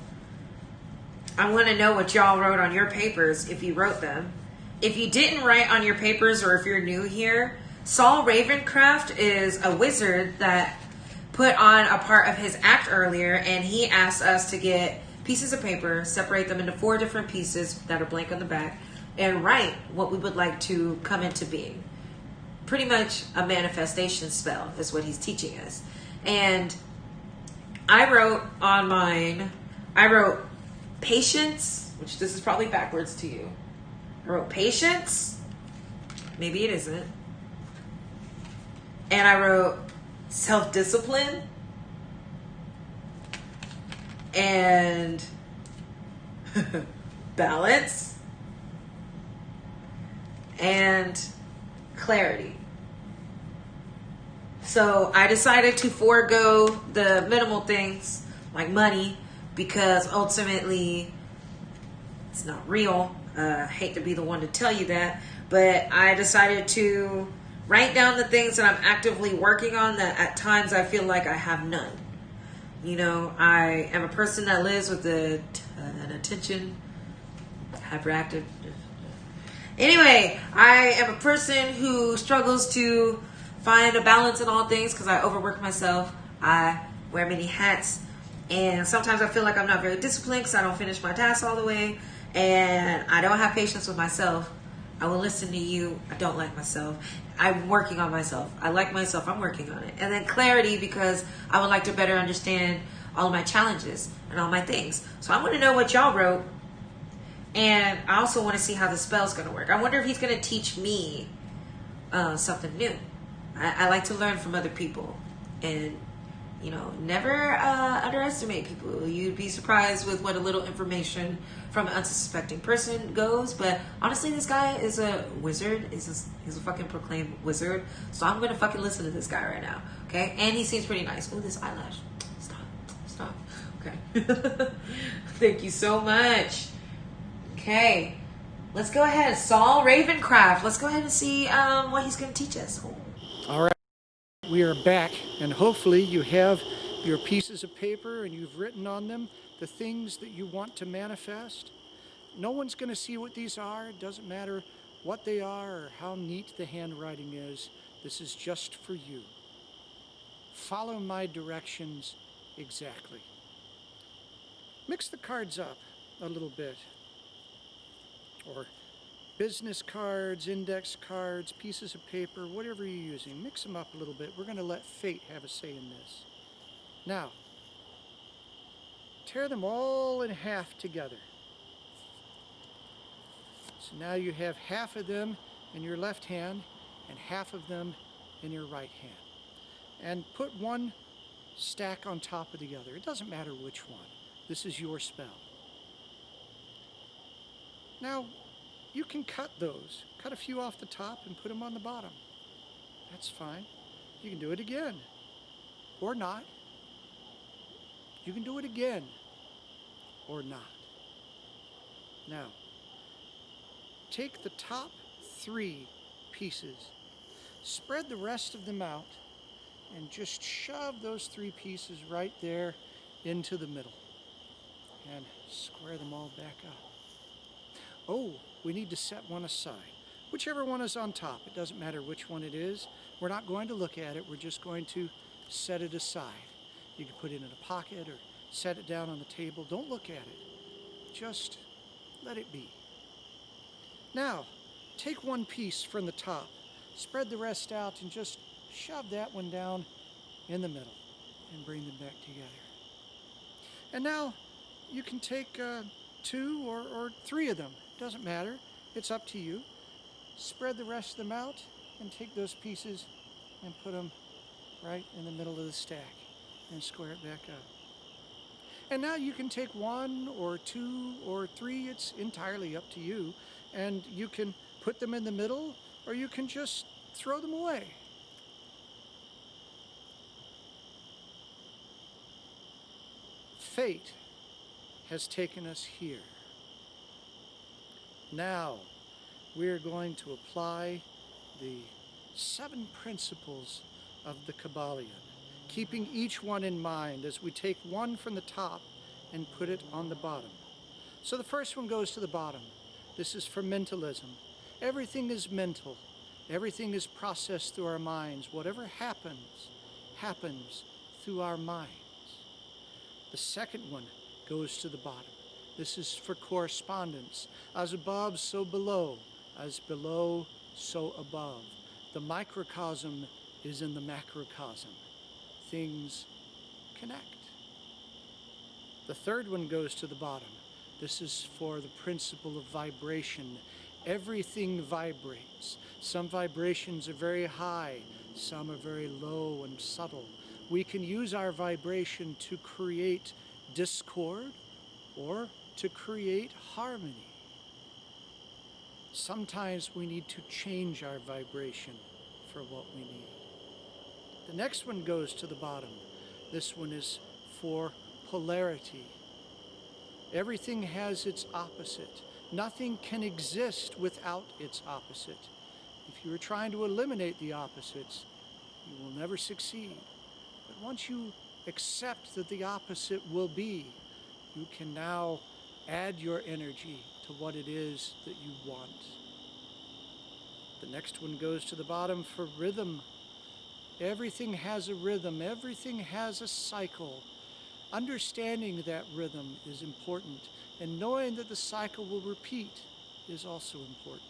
Speaker 1: I want to know what y'all wrote on your papers, if you wrote them. If you didn't write on your papers, or if you're new here, Saul Ravencraft is a wizard that put on a part of his act earlier, and he asked us to get pieces of paper, separate them into 4 different pieces that are blank on the back, and write what we would like to come into being. Pretty much a manifestation spell is what he's teaching us. And I wrote on mine, I wrote patience, which this is probably backwards to you. I wrote patience. Maybe it isn't. And I wrote self-discipline. And balance. And clarity. So I decided to forego the minimal things like money, because ultimately it's not real. I hate to be the one to tell you that, but I decided to write down the things that I'm actively working on that at times I feel like I have none. You know, I am a person that lives with an attention hyperactive. Anyway, I am a person who struggles to find a balance in all things because I overwork myself. I wear many hats, and sometimes I feel like I'm not very disciplined because I don't finish my tasks all the way, and I don't have patience with myself. I will listen to you. I don't like myself. I'm working on myself. I like myself. I'm working on it. And then clarity, because I would like to better understand all of my challenges and all my things. So I want to know what y'all wrote. And I also want to see how the spell's going to work. I wonder if he's going to teach me something new. I like to learn from other people. And, you know, never underestimate people. You'd be surprised with what a little information from an unsuspecting person goes. But honestly, this guy is a wizard. He's a fucking proclaimed wizard. So I'm going to fucking listen to this guy right now. Okay? And he seems pretty nice. Oh, this eyelash. Stop. Okay. Thank you so much. Okay. Let's go ahead. Saul Ravencraft. Let's go ahead and see what he's going to teach us.
Speaker 3: All right, we are back, and hopefully you have your pieces of paper and you've written on them the things that you want to manifest. No one's going to see what these are. It doesn't matter what they are or how neat the handwriting is. This is just for you. Follow my directions exactly. Mix the cards up a little bit, or business cards, index cards, pieces of paper, whatever you're using. Mix them up a little bit. We're going to let fate have a say in this. Now, tear them all in half together. So now you have half of them in your left hand and half of them in your right hand. And put one stack on top of the other. It doesn't matter which one. This is your spell. Now, you can cut those. Cut a few off the top and put them on the bottom. That's fine. You can do it again. Or not. You can do it again. Or not. Now, take the top 3 pieces, spread the rest of them out, and just shove those 3 pieces right there into the middle. And square them all back up. Oh, we need to set one aside. Whichever one is on top, it doesn't matter which one it is. We're not going to look at it, we're just going to set it aside. You can put it in a pocket or set it down on the table. Don't look at it. Just let it be. Now, take one piece from the top, spread the rest out, and just shove that one down in the middle and bring them back together. And now you can take 2 or 3 of them. Doesn't matter. It's up to you. Spread the rest of them out and take those pieces and put them right in the middle of the stack and square it back up. And now you can take 1 or 2 or 3, it's entirely up to you, and you can put them in the middle or you can just throw them away. Fate has taken us here. Now we're going to apply the 7 principles of the Kybalion, keeping each one in mind as we take one from the top and put it on the bottom. So the first one goes to the bottom. This is for mentalism. Everything is mental. Everything is processed through our minds. Whatever happens, happens through our minds. The second one goes to the bottom. This is for correspondence. As above, so below. As below, so above. The microcosm is in the macrocosm. Things connect. The third one goes to the bottom. This is for the principle of vibration. Everything vibrates. Some vibrations are very high, some are very low and subtle. We can use our vibration to create discord or to create harmony. Sometimes we need to change our vibration for what we need. The next one goes to the bottom. This one is for polarity. Everything has its opposite. Nothing can exist without its opposite. If you are trying to eliminate the opposites, you will never succeed. But once you accept that the opposite will be, you can now add your energy to what it is that you want. The next one goes to the bottom for rhythm. Everything has a rhythm. Everything has a cycle. Understanding that rhythm is important, and knowing that the cycle will repeat is also important.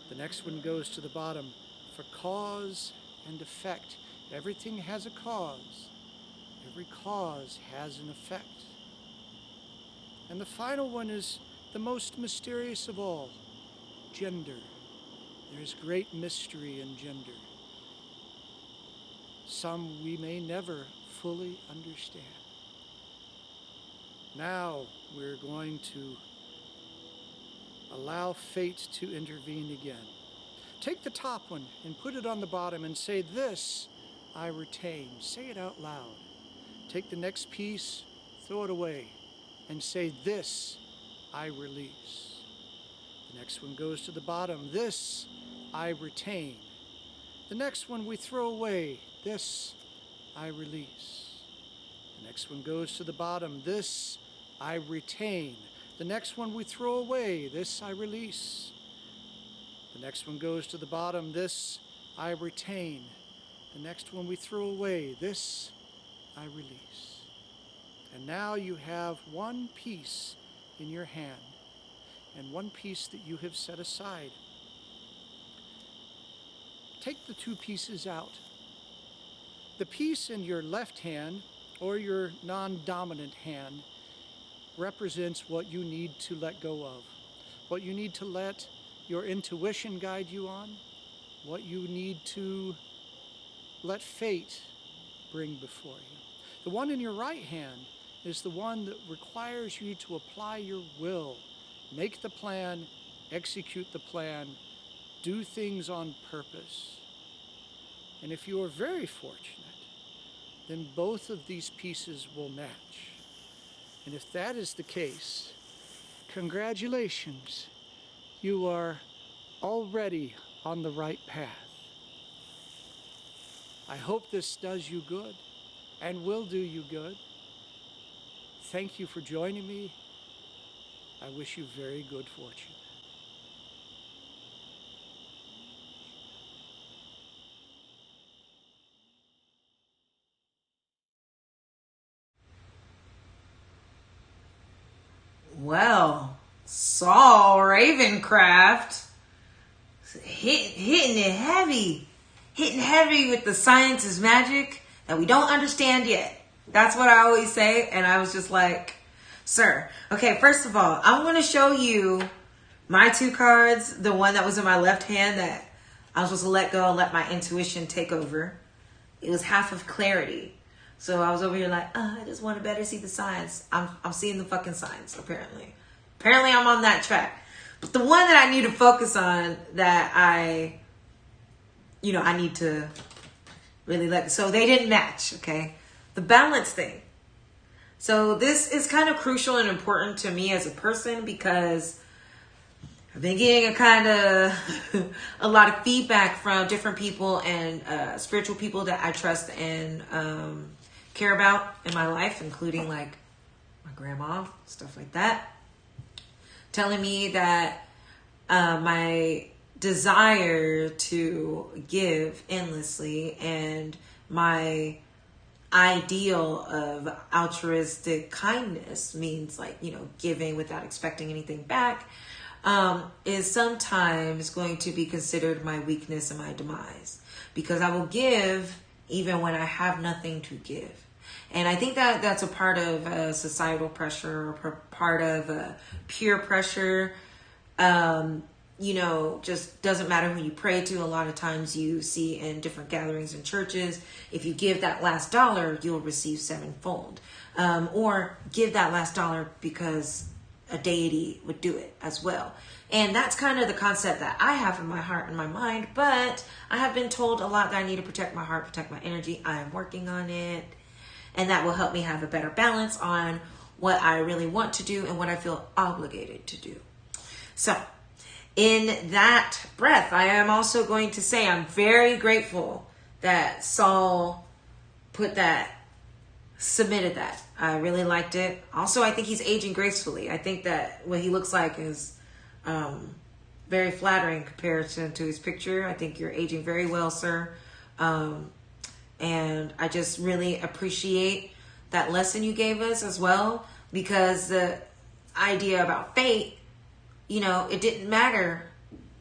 Speaker 3: The next one goes to the bottom for cause and effect. Everything has a cause. Every cause has an effect. And the final one is the most mysterious of all, gender. There is great mystery in gender. Some we may never fully understand. Now we're going to allow fate to intervene again. Take the top one and put it on the bottom and say, "This I retain." Say it out loud. Take the next piece, throw it away, and say, "This I release." The next one goes to the bottom. "This I retain." The next one we throw away. "This I release." The next one goes to the bottom. "This I retain." The next one we throw away. "This I release." The next one goes to the bottom. "This I retain." The next one we throw away. "This I release." And now you have one piece in your hand. and one piece that you have set aside. Take the two pieces out. The piece in your left hand, or your non-dominant hand, represents what you need to let go of, what you need to let your intuition guide you on, what you need to let fate bring before you. The one in your right hand is the one that requires you to apply your will, make the plan, execute the plan, do things on purpose. And if you are very fortunate, then both of these pieces will match. And if that is the case, congratulations, you are already on the right path. I hope this does you good and will do you good. Thank you for joining me. I wish you very good fortune.
Speaker 1: Well, Saul Ravencraft hitting heavy with the science is magic that we don't understand yet. That's what I always say. And I was just like, sir, okay, first of all, I'm going to show you my two cards. The one that was in my left hand that I was supposed to let go and let my intuition take over. It was half of clarity. So I was over here like, I just want to better see the signs. I'm seeing the fucking signs, apparently. Apparently I'm on that track. But the one that I need to focus on that I need to really let, so they didn't match, okay? The balance thing. So this is kind of crucial and important to me as a person because I've been getting a lot of feedback from different people and spiritual people that I trust and care about in my life, including like my grandma, stuff like that, telling me that my desire to give endlessly and my ideal of altruistic kindness means like, giving without expecting anything back, is sometimes going to be considered my weakness and my demise, because I will give even when I have nothing to give. And I think that that's a part of societal pressure, or part of peer pressure. Just doesn't matter who you pray to. A lot of times you see in different gatherings in churches, if you give that last dollar, you'll receive sevenfold. Or give that last dollar because a deity would do it as well. And that's kind of the concept that I have in my heart and my mind. But I have been told a lot that I need to protect my heart, protect my energy. I am working on it. And that will help me have a better balance on what I really want to do and what I feel obligated to do. So in that breath, I am also going to say I'm very grateful that Saul submitted that. I really liked it. Also, I think he's aging gracefully. I think that what he looks like is very flattering in comparison to his picture. I think you're aging very well, sir. And I just really appreciate that lesson you gave us as well, because the idea about fate, it didn't matter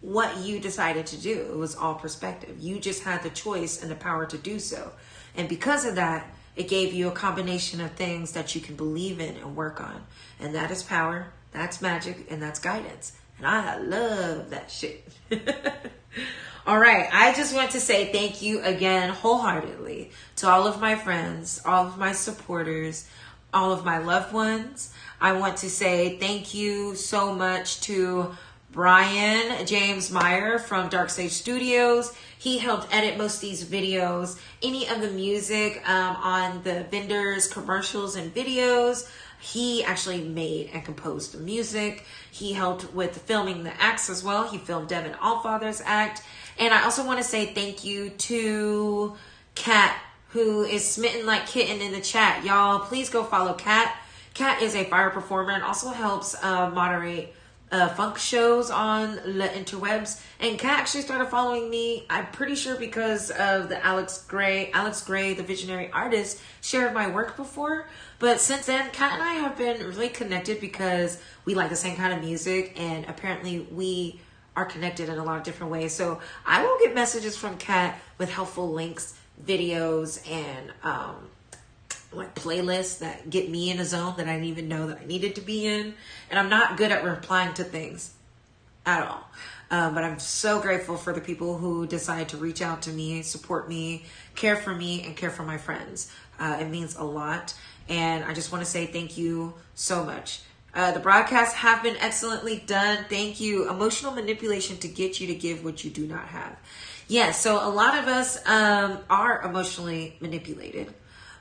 Speaker 1: what you decided to do. It was all perspective. You just had the choice and the power to do so. And because of that, it gave you a combination of things that you can believe in and work on. And that is power, that's magic, and that's guidance. And I love that shit. All right. I just want to say thank you again wholeheartedly to all of my friends, all of my supporters, all of my loved ones. I want to say thank you so much to Brian James Meyer from darksagestudios. He helped edit most of these videos. Any of the music on the vendors, commercials, and videos, he actually made and composed the music. He helped with filming the acts as well. He filmed Devin Alfather's act. And I also want to say thank you to Kat, who is smitten like kitten in the chat. Y'all, please go follow Kat. Kat is a fire performer and also helps moderate funk shows on the interwebs, and Kat actually started following me. I'm pretty sure because of the Alex Gray, the visionary artist, shared my work before. But since then, Kat and I have been really connected because we like the same kind of music, and apparently we are connected in a lot of different ways. So I will get messages from Kat with helpful links, videos, and like playlists that get me in a zone that I didn't even know that I needed to be in. And I'm not good at replying to things at all. But I'm so grateful for the people who decide to reach out to me, support me, care for me, and care for my friends. It means a lot. And I just want to say thank you so much. The broadcasts have been excellently done. Thank you. Emotional manipulation to get you to give what you do not have. Yes, so a lot of us are emotionally manipulated.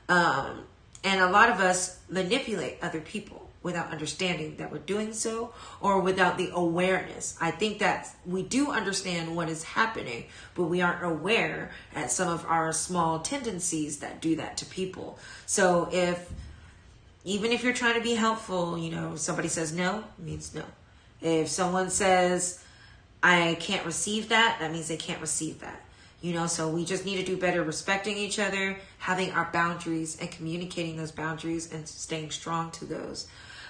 Speaker 1: And a lot of us manipulate other people without understanding that we're doing so, or without the awareness. I think that we do understand what is happening, but we aren't aware at some of our small tendencies that do that to people. So even if you're trying to be helpful, somebody says no, it means no. If someone says, I can't receive that, that means they can't receive that. So we just need to do better respecting each other, having our boundaries and communicating those boundaries and staying strong to those.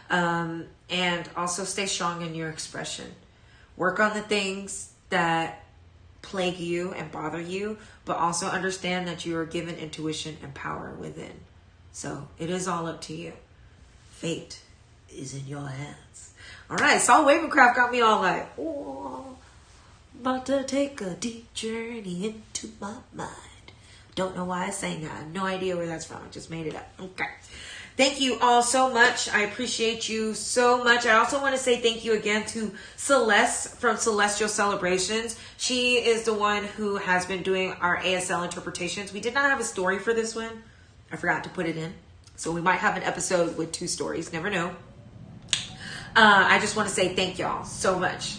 Speaker 1: And also stay strong in your expression. Work on the things that plague you and bother you, but also understand that you are given intuition and power within. So it is all up to you. Fate is in your hands. All right, Saul Ravencraft got me all like, oh, about to take a deep journey into my mind. Don't know why I sang that. I have no idea where that's from. I just made it up. Okay. Thank you all so much. I appreciate you so much. I also want to say thank you again to Celeste from Celestial Celebrations. She is the one who has been doing our ASL interpretations. We did not have a story for this one. I forgot to put it in. So we might have an episode with 2 stories. Never know. I just want to say thank y'all so much.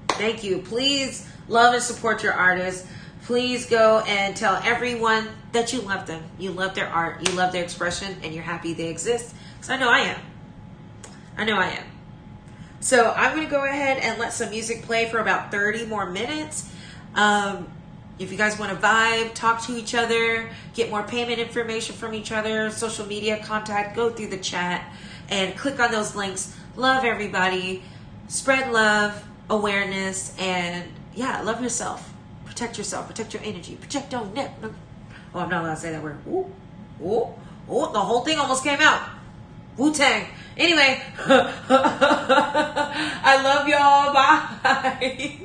Speaker 1: Thank you. Please love and support your artists. Please go and tell everyone that you love them. You love their art. You love their expression. And you're happy they exist. Because I know I am. I know I am. So I'm going to go ahead and let some music play for about 30 more minutes. If you guys want to vibe, talk to each other, get more payment information from each other, social media contact, go through the chat and click on those links. Love everybody. Spread love, awareness, and yeah, love yourself. Protect yourself. Protect your energy. Protect your neck. Oh, I'm not allowed to say that word. Ooh, ooh, ooh. The whole thing almost came out. Wu-Tang. Anyway, I love y'all. Bye.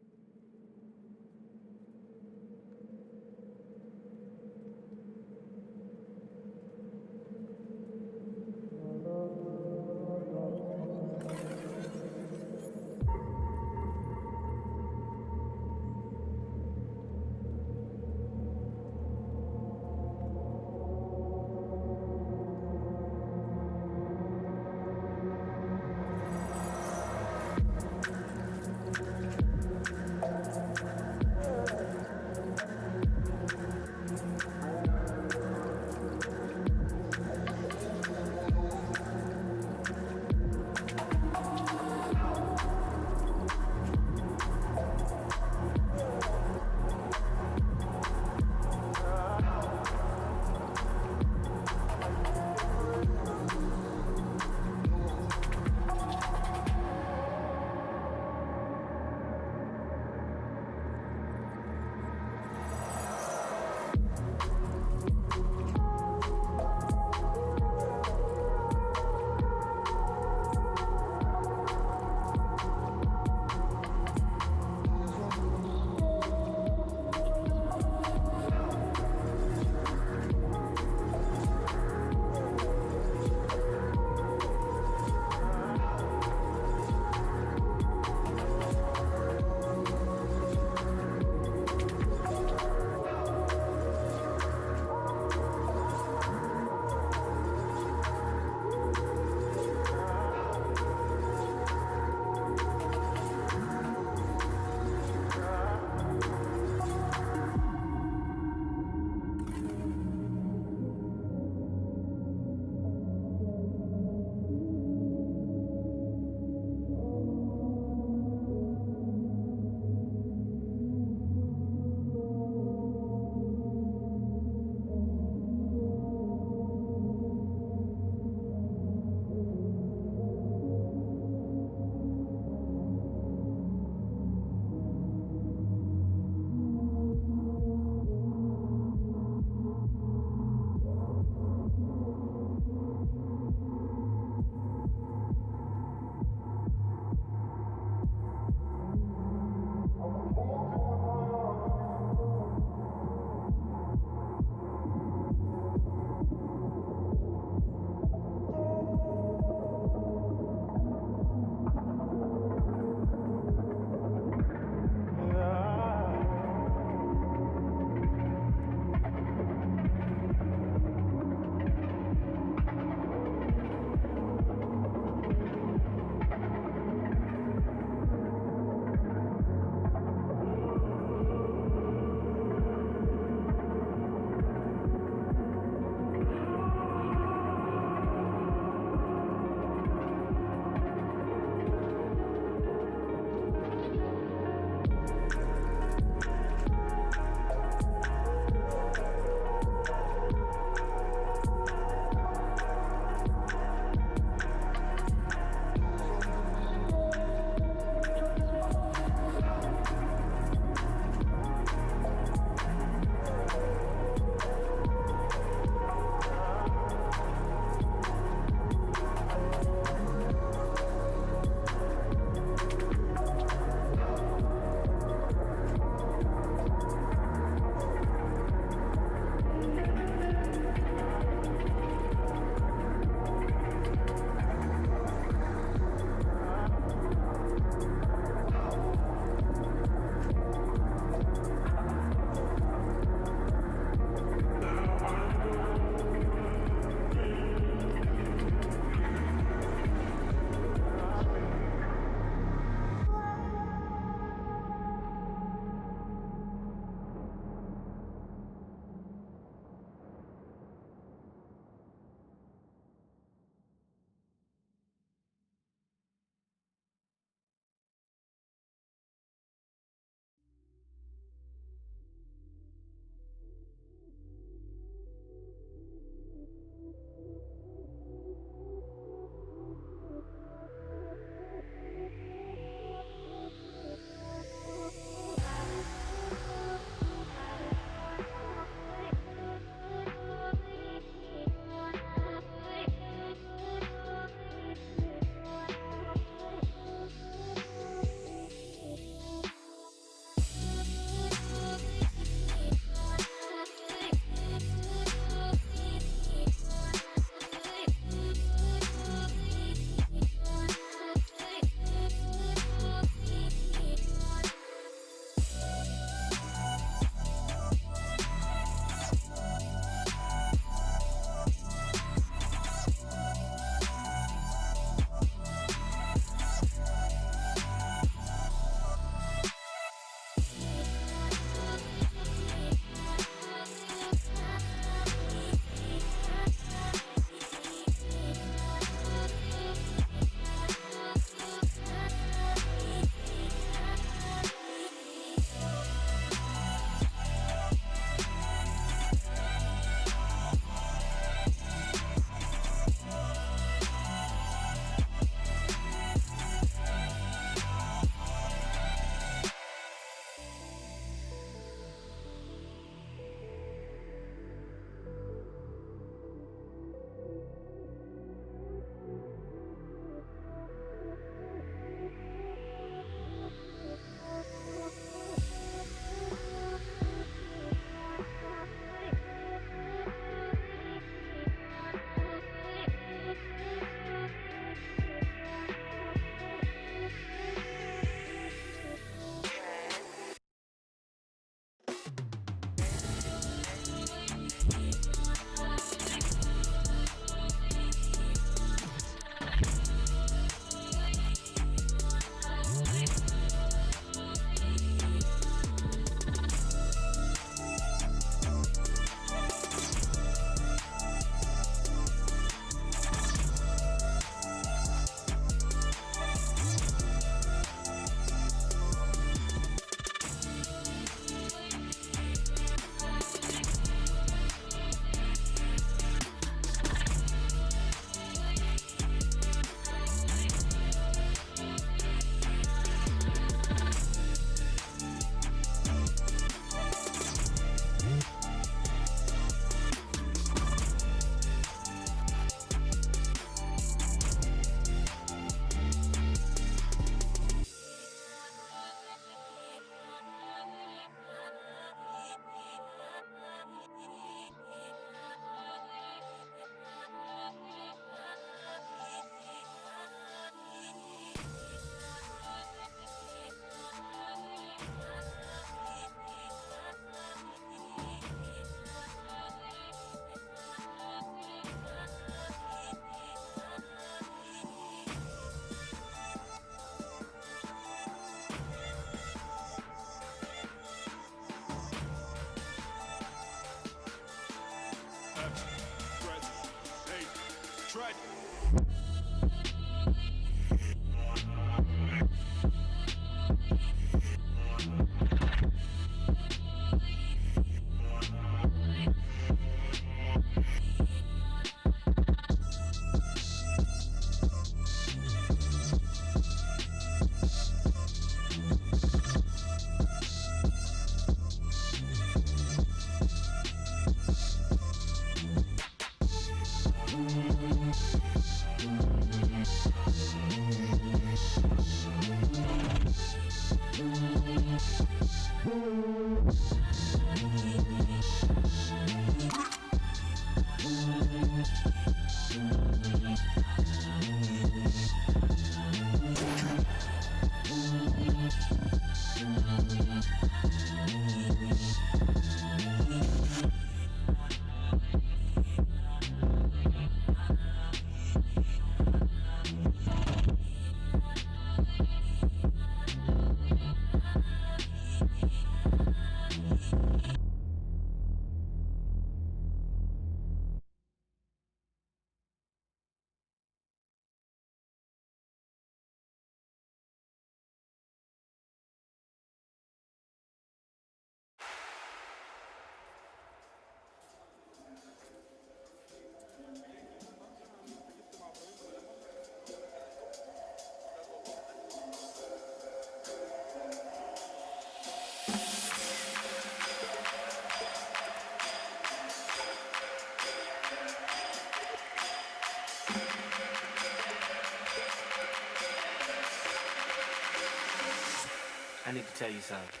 Speaker 6: I need to tell you something.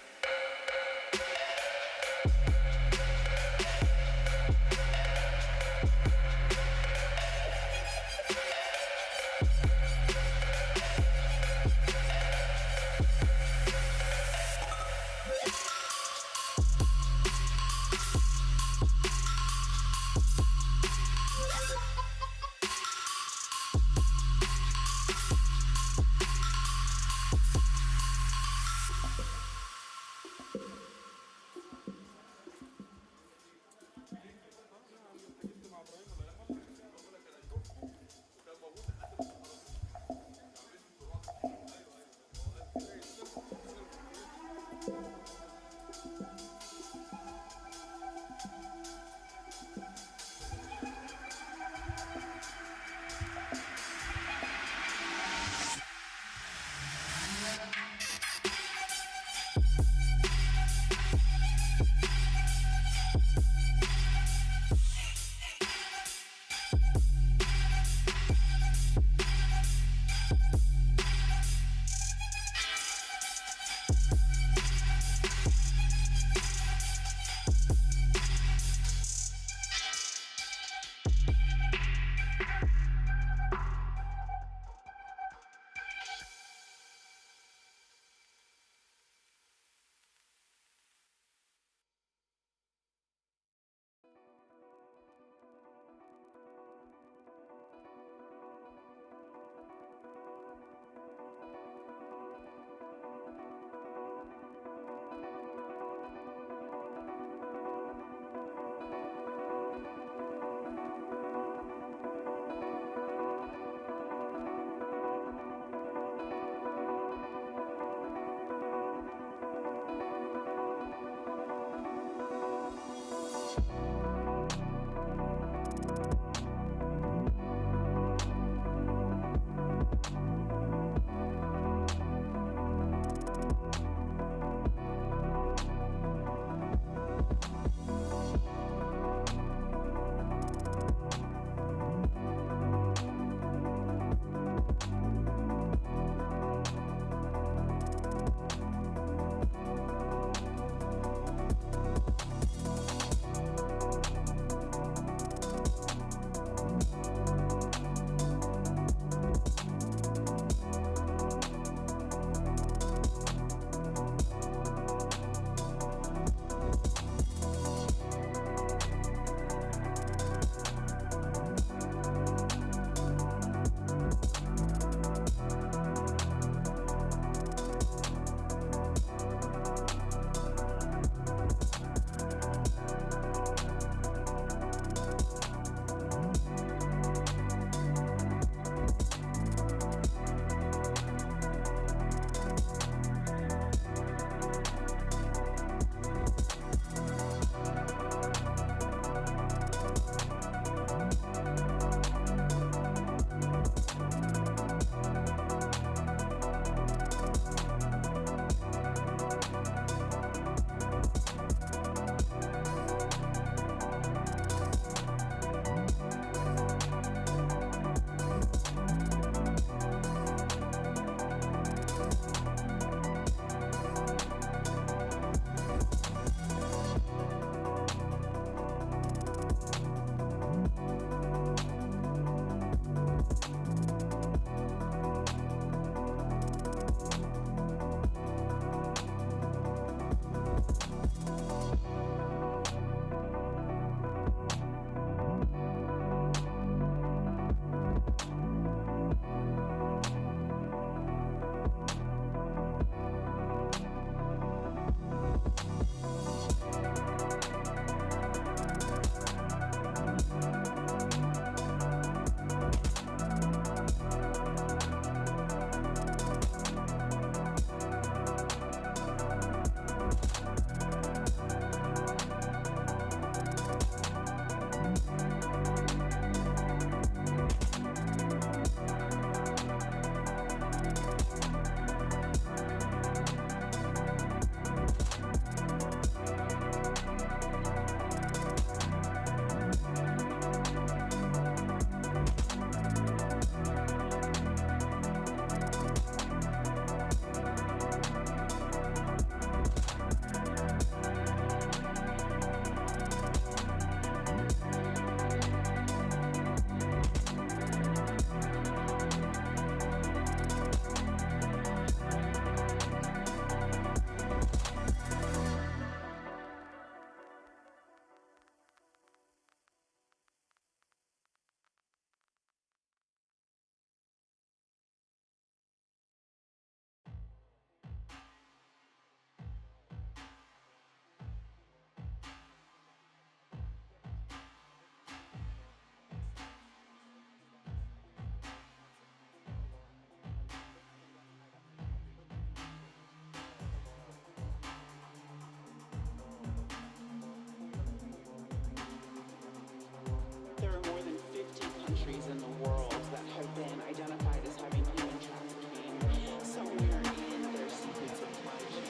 Speaker 7: stories in the world that have been identified as having human trafficking somewhere in their secret supply chain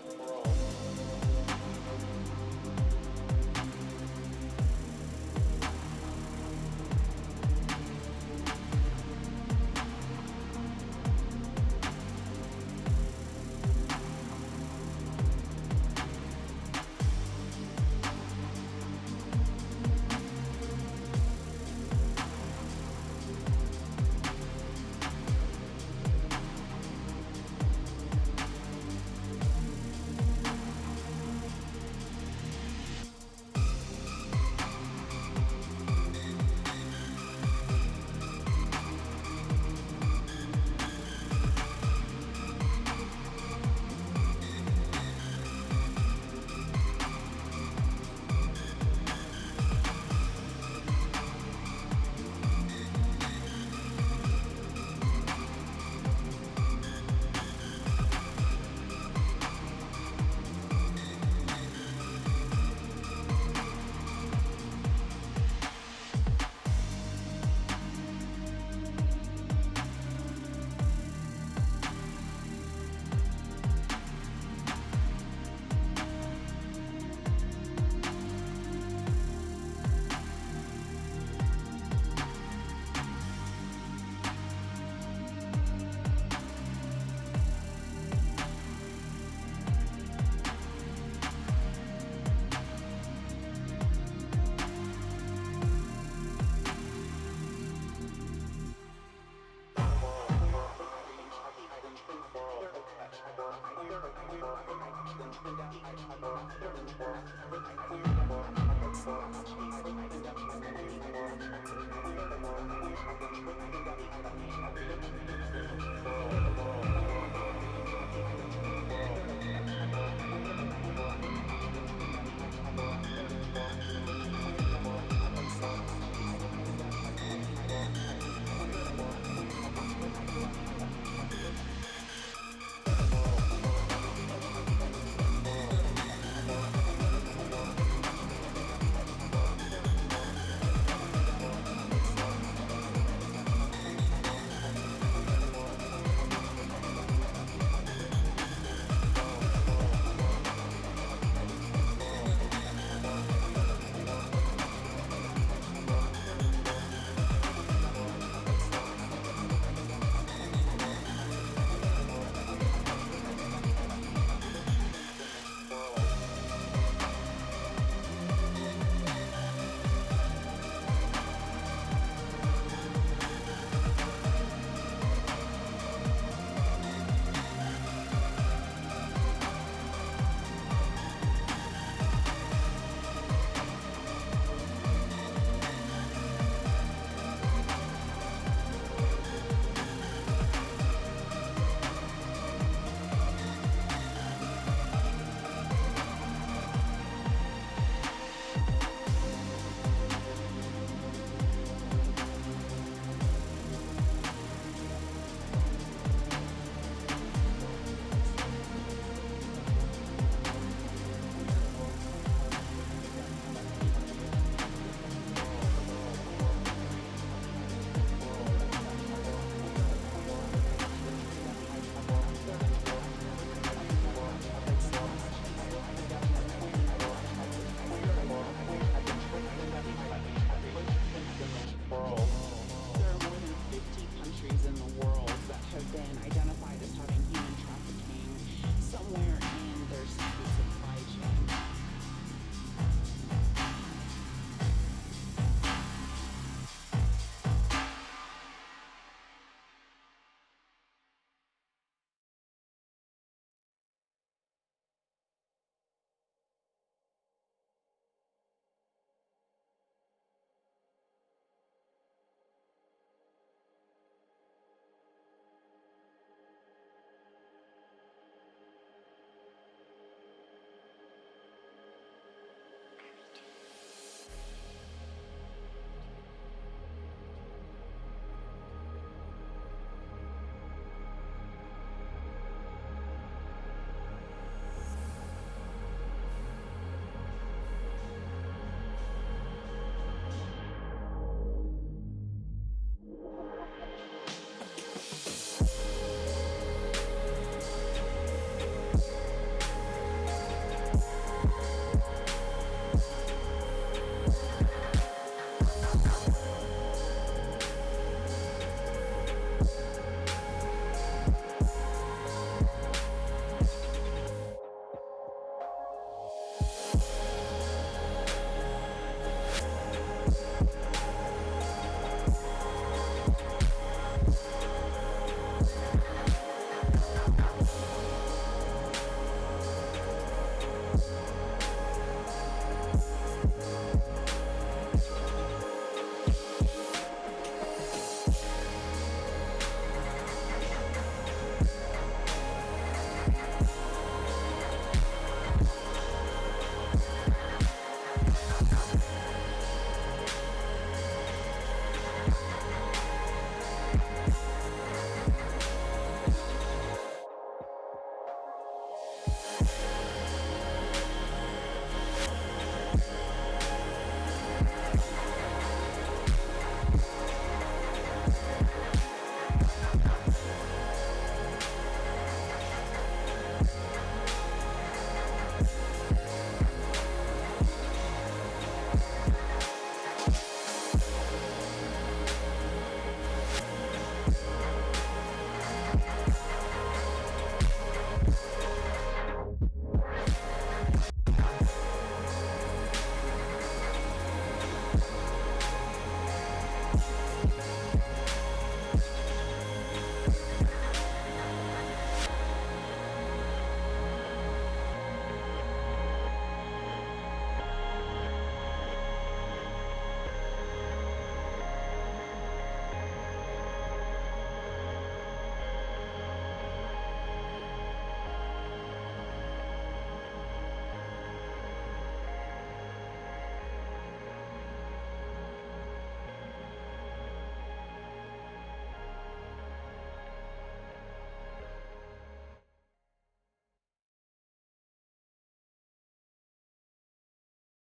Speaker 7: in the world.